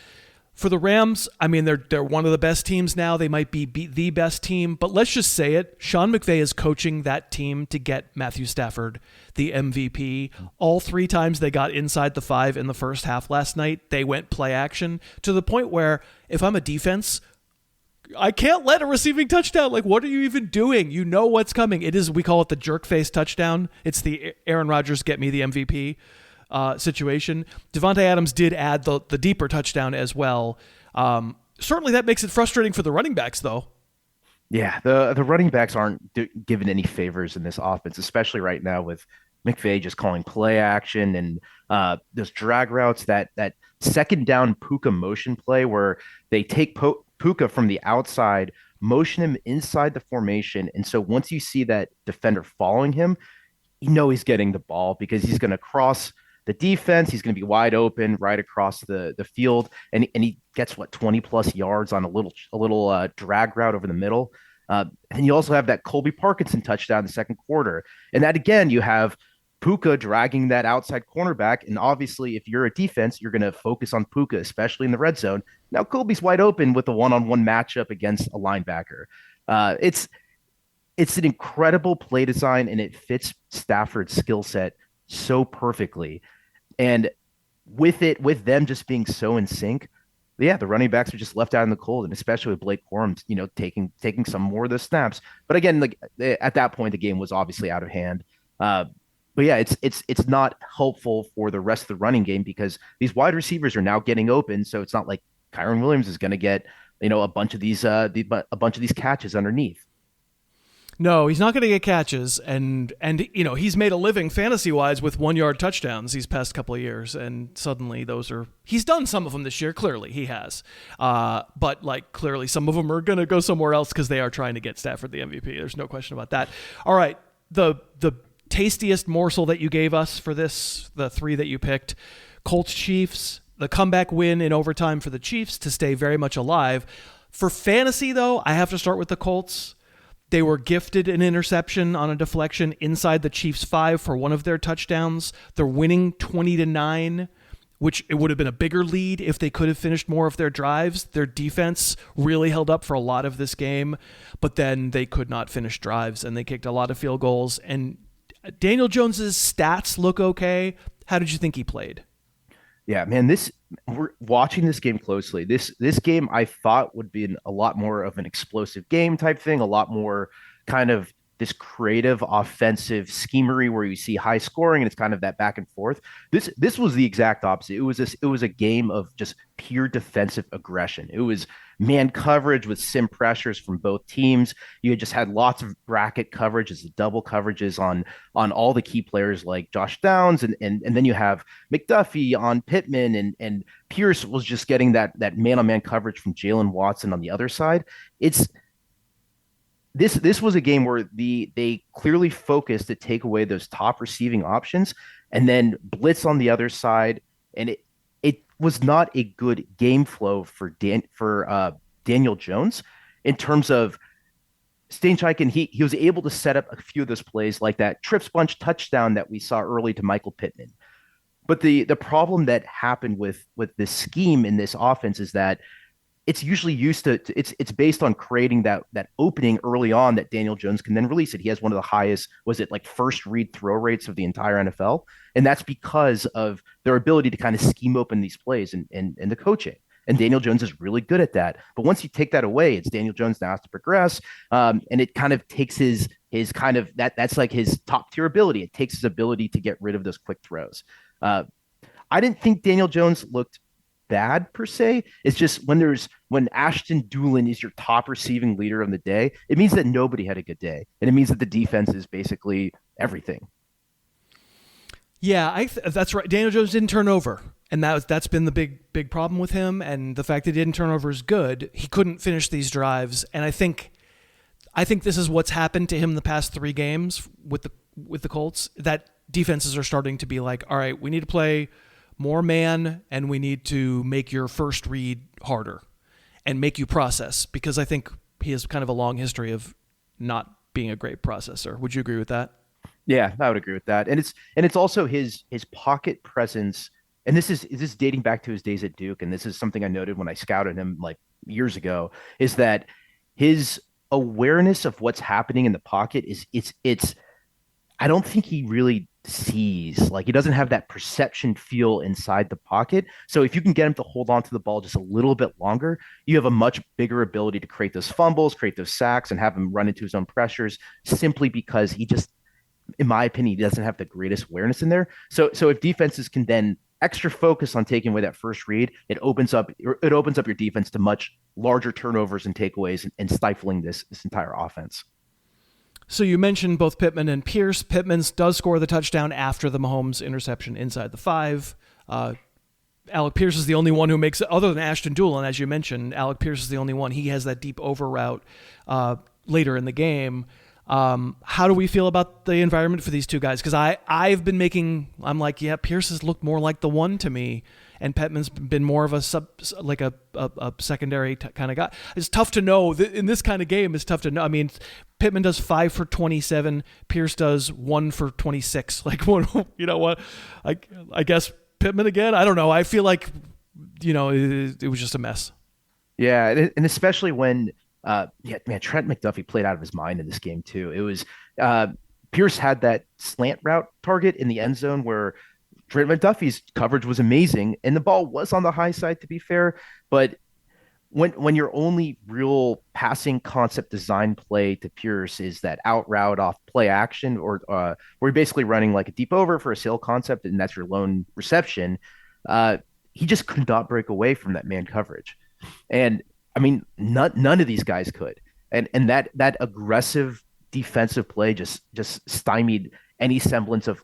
For the Rams, I mean, they're one of the best teams now. They might be the best team, but let's just say it. Sean McVay is coaching that team to get Matthew Stafford the MVP. All 3 times they got inside the 5 in the first half last night, they went play action to the point where if I'm a defense, I can't let a receiving touchdown. Like, what are you even doing? You know what's coming. We call it the jerk face touchdown. It's the Aaron Rodgers get me the MVP situation. Devontae Adams did add the deeper touchdown as well. Certainly that makes it frustrating for the running backs, though. Yeah, the running backs aren't given any favors in this offense, especially right now with McVay just calling play action and those drag routes, that second down Puka motion play where they take Puka from the outside, motion him inside the formation. And so once you see that defender following him, you know he's getting the ball because he's going to cross the defense. He's going to be wide open right across the field. And he gets 20 plus yards on a little drag route over the middle. And you also have that Colby Parkinson touchdown in the second quarter. And that again, you have Puka dragging that outside cornerback. And obviously if you're a defense, you're going to focus on Puka, especially in the red zone. Now Colby's wide open with a one-on-one matchup against a linebacker. It's an incredible play design and it fits Stafford's skill set so perfectly. And with them just being so in sync, yeah, the running backs are just left out in the cold, and especially with Blake Corum, taking some more of the snaps. But again, like at that point, the game was obviously out of hand. But yeah, it's not helpful for the rest of the running game because these wide receivers are now getting open. So it's not like Kyron Williams is going to get a bunch of these catches underneath. No, he's not going to get catches, and he's made a living fantasy-wise with 1-yard touchdowns these past couple of years, and suddenly he's done some of them this year, clearly, he has. But, clearly some of them are going to go somewhere else because they are trying to get Stafford the MVP. There's no question about that. All right, the tastiest morsel that you gave us for this, the 3 that you picked, Colts-Chiefs, the comeback win in overtime for the Chiefs to stay very much alive. For fantasy, though, I have to start with the Colts. They were gifted an interception on a deflection inside the Chiefs' 5 for one of their touchdowns. They're winning 20-9, which it would have been a bigger lead if they could have finished more of their drives. Their defense really held up for a lot of this game, but then they could not finish drives, and they kicked a lot of field goals. And Daniel Jones's stats look okay. How did you think he played? Yeah, man, we're watching this game closely. This game I thought would be a lot more of an explosive game type thing, a lot more kind of this creative offensive schemery where you see high scoring and it's kind of that back and forth. This was the exact opposite. It was a game of just pure defensive aggression. It was man coverage with sim pressures from both teams. You had just had lots of bracket coverages, double coverages on all the key players like Josh Downs, and then you have McDuffie on Pittman, and Pierce was just getting that man-on-man coverage from Jalen Watson on the other side. This was a game where they clearly focused to take away those top receiving options and then blitz on the other side, and it was not a good game flow for Daniel Jones in terms of Steinscheichen. He was able to set up a few of those plays like that trips bunch touchdown that we saw early to Michael Pittman. But the problem that happened with this scheme in this offense is that it's usually used to it's based on creating that opening early on that Daniel Jones can then release it. He has one of the highest, first read throw rates of the entire NFL. And that's because of their ability to kind of scheme open these plays and the coaching. And Daniel Jones is really good at that. But once you take that away, it's Daniel Jones now has to progress. And it kind of takes his kind of that's like his top tier ability. It takes his ability to get rid of those quick throws. I didn't think Daniel Jones looked bad per se. It's just when Ashton Doolin is your top receiving leader of the day, it means that nobody had a good day, and it means that the defense is basically everything. Yeah, that's right. Daniel Jones didn't turn over, and that's been the big problem with him. And the fact that he didn't turn over is good. He couldn't finish these drives, and I think this is what's happened to him the past 3 games with the Colts. That defenses are starting to be like, all right, we need to play more man, and we need to make your first read harder and make you process, because I think he has kind of a long history of not being a great processor. Would you agree with that? Yeah, I would agree with that. And it's also his pocket presence and this is dating back to his days at Duke, and this is something I noted when I scouted him like years ago, is that his awareness of what's happening in the pocket is it's I don't think he really sees, like he doesn't have that perception feel inside the pocket. So if you can get him to hold on to the ball just a little bit longer, you have a much bigger ability to create those fumbles, create those sacks, and have him run into his own pressures simply because he just, in my opinion, he doesn't have the greatest awareness in there. So if defenses can then extra focus on taking away that first read, it opens up your defense to much larger turnovers and takeaways and stifling this entire offense. So you mentioned both Pittman and Pierce. Pittman does score the touchdown after the Mahomes interception inside the 5. Alec Pierce is the only one who makes it, other than Ashton Doolin, as you mentioned. Alec Pierce is the only one. He has that deep over route later in the game. How do we feel about the environment for these two guys? Because I'm like, yeah, Pierce has looked more like the one to me, and Pittman's been more of a secondary kind of guy. It's tough to know in this kind of game. It's tough to know. I mean, Pittman does 5 for 27. Pierce does 1 for 26. Like, you know what? I guess Pittman again. I don't know. I feel like, it was just a mess. Yeah, and especially when, Trent McDuffie played out of his mind in this game too. It was Pierce had that slant route target in the end zone where Trent McDuffie's coverage was amazing, and the ball was on the high side, to be fair. But when your only real passing concept design play to Pierce is that out route off play action, or where you're basically running like a deep over for a sail concept, and that's your lone reception, he just could not break away from that man coverage. And I mean, none of these guys could. And that aggressive defensive play just stymied any semblance of,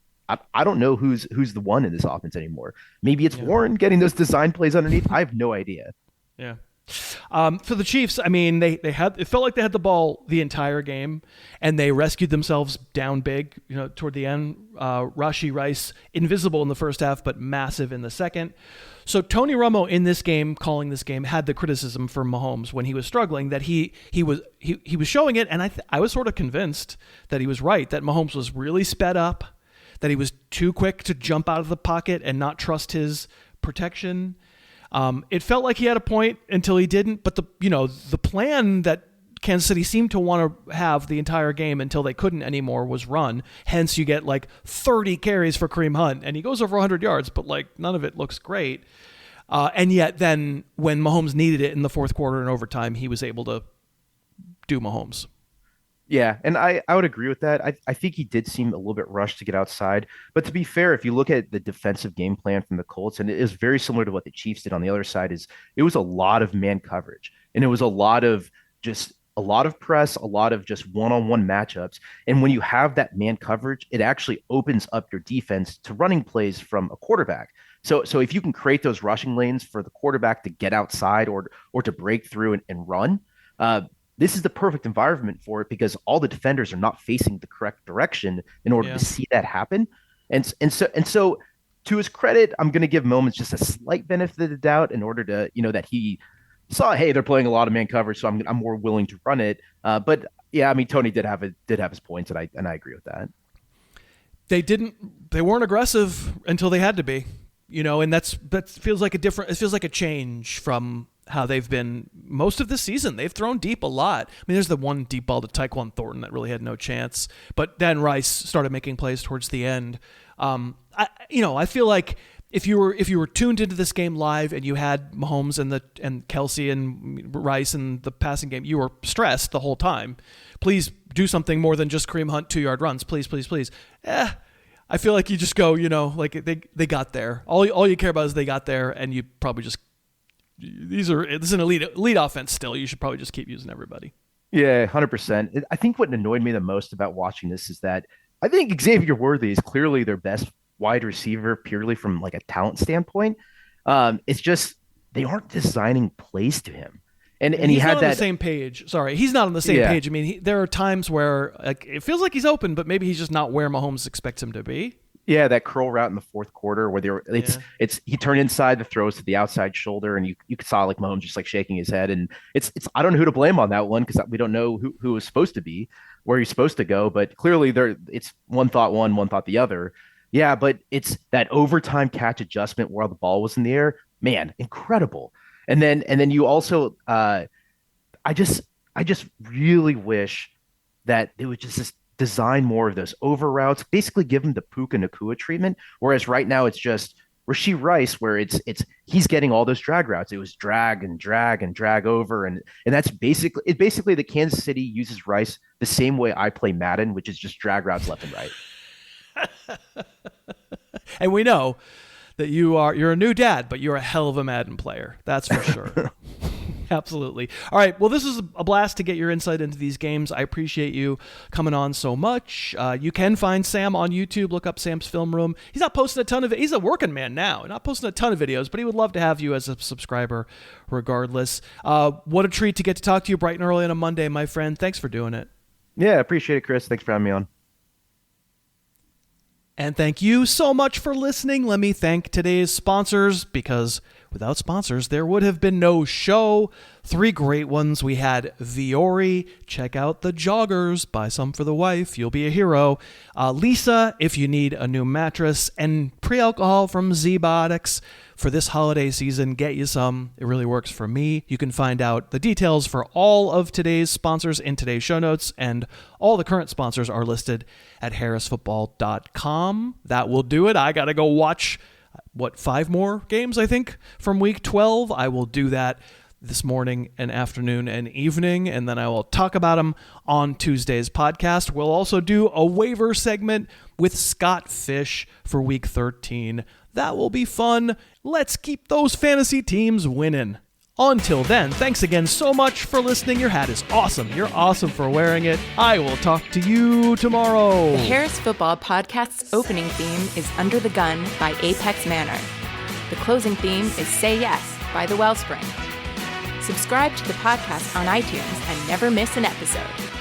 I don't know who's the one in this offense anymore. Maybe it's Warren getting those design plays underneath. I have no idea. Yeah. For the Chiefs, I mean, it felt like they had the ball the entire game, and they rescued themselves down big, toward the end. Rashee Rice, invisible in the first half, but massive in the second. So Tony Romo in this game, calling this game, had the criticism for Mahomes when he was struggling, that he was showing it, and I was sort of convinced that he was right, that Mahomes was really sped up, that he was too quick to jump out of the pocket and not trust his protection. It felt like he had a point until he didn't, but the plan that Kansas City seemed to want to have the entire game until they couldn't anymore was run. Hence, you get like 30 carries for Kareem Hunt, and he goes over 100 yards, but like none of it looks great. And yet then when Mahomes needed it in the fourth quarter and overtime, he was able to do Mahomes. Yeah, and I would agree with that. I think he did seem a little bit rushed to get outside. But to be fair, if you look at the defensive game plan from the Colts, and it is very similar to what the Chiefs did on the other side, it was a lot of man coverage. And it was a lot of press, a lot of just one-on-one matchups. And when you have that man coverage, it actually opens up your defense to running plays from a quarterback. So if you can create those rushing lanes for the quarterback to get outside or to break through and run, this is the perfect environment for it, because all the defenders are not facing the correct direction in order to see that happen. And so to his credit, I'm going to give Moments just a slight benefit of the doubt in order to, that he saw, hey, they're playing a lot of man coverage, so I'm more willing to run it. But yeah, I mean, Tony did have his points, and I agree with that. They weren't aggressive until they had to be, and that feels like it feels like a change from how they've been most of this season. They've thrown deep a lot. I mean, there's the one deep ball to Tyquan Thornton that really had no chance, but then Rice started making plays towards the end. I feel like if you were tuned into this game live and you had Mahomes and Kelsey and Rice in the passing game, you were stressed the whole time. Please do something more than just Kareem Hunt 2-yard runs. Please, please, please. I feel like you just go, like they got there. All you care about is they got there, and you probably just, this is an elite offense still. You should probably just keep using everybody. Yeah, 100%. I think what annoyed me the most about watching this is that I think Xavier Worthy is clearly their best wide receiver purely from like a talent standpoint. It's just they aren't designing plays to him. And he had not on the same page. Sorry, he's not on the same page. I mean, there are times where it feels like he's open, but maybe he's just not where Mahomes expects him to be. Yeah, that curl route in the fourth quarter where he turned inside, the throws to the outside shoulder, and you saw like Mahomes just like shaking his head. And it's I don't know who to blame on that one, because we don't know who was supposed to be, where he's supposed to go. But clearly it's one thought the other. Yeah, but it's that overtime catch adjustment while the ball was in the air. Man, incredible. And then you also I just I just really wish that they would just design more of those over routes, basically give him the Puka Nakua treatment. Whereas right now it's just Rasheed Rice, where it's he's getting all those drag routes. It was drag and drag and drag over, and that's basically the Kansas City uses Rice the same way I play Madden, which is just drag routes left and right. And we know that you're a new dad, but you're a hell of a Madden player. That's for sure. Absolutely. All right. Well, this is a blast to get your insight into these games. I appreciate you coming on so much. You can find Sam on YouTube. Look up Sam's Film Room. He's not posting a ton of it. He's a working man now. Not posting a ton of videos, but he would love to have you as a subscriber regardless. What a treat to get to talk to you bright and early on a Monday, my friend. Thanks for doing it. Yeah, appreciate it, Chris. Thanks for having me on. And thank you so much for listening. Let me thank today's sponsors, because without sponsors, there would have been no show. 3 great ones. We had Viore. Check out the joggers. Buy some for the wife. You'll be a hero. Lisa, if you need a new mattress. And pre-alcohol from Z-Biotics. For this holiday season, get you some. It really works for me. You can find out the details for all of today's sponsors in today's show notes, and all the current sponsors are listed at harrisfootball.com. That will do it. I got to go watch, 5 more games, I think, from week 12. I will do that this morning and afternoon and evening, and then I will talk about them on Tuesday's podcast. We'll also do a waiver segment with Scott Fish for week 13. That will be fun. Let's keep those fantasy teams winning. Until then, thanks again so much for listening. Your hat is awesome. You're awesome for wearing it. I will talk to you tomorrow. The Harris Football Podcast's opening theme is Under the Gun by Apex Manor. The closing theme is Say Yes by The Wellspring. Subscribe to the podcast on iTunes and never miss an episode.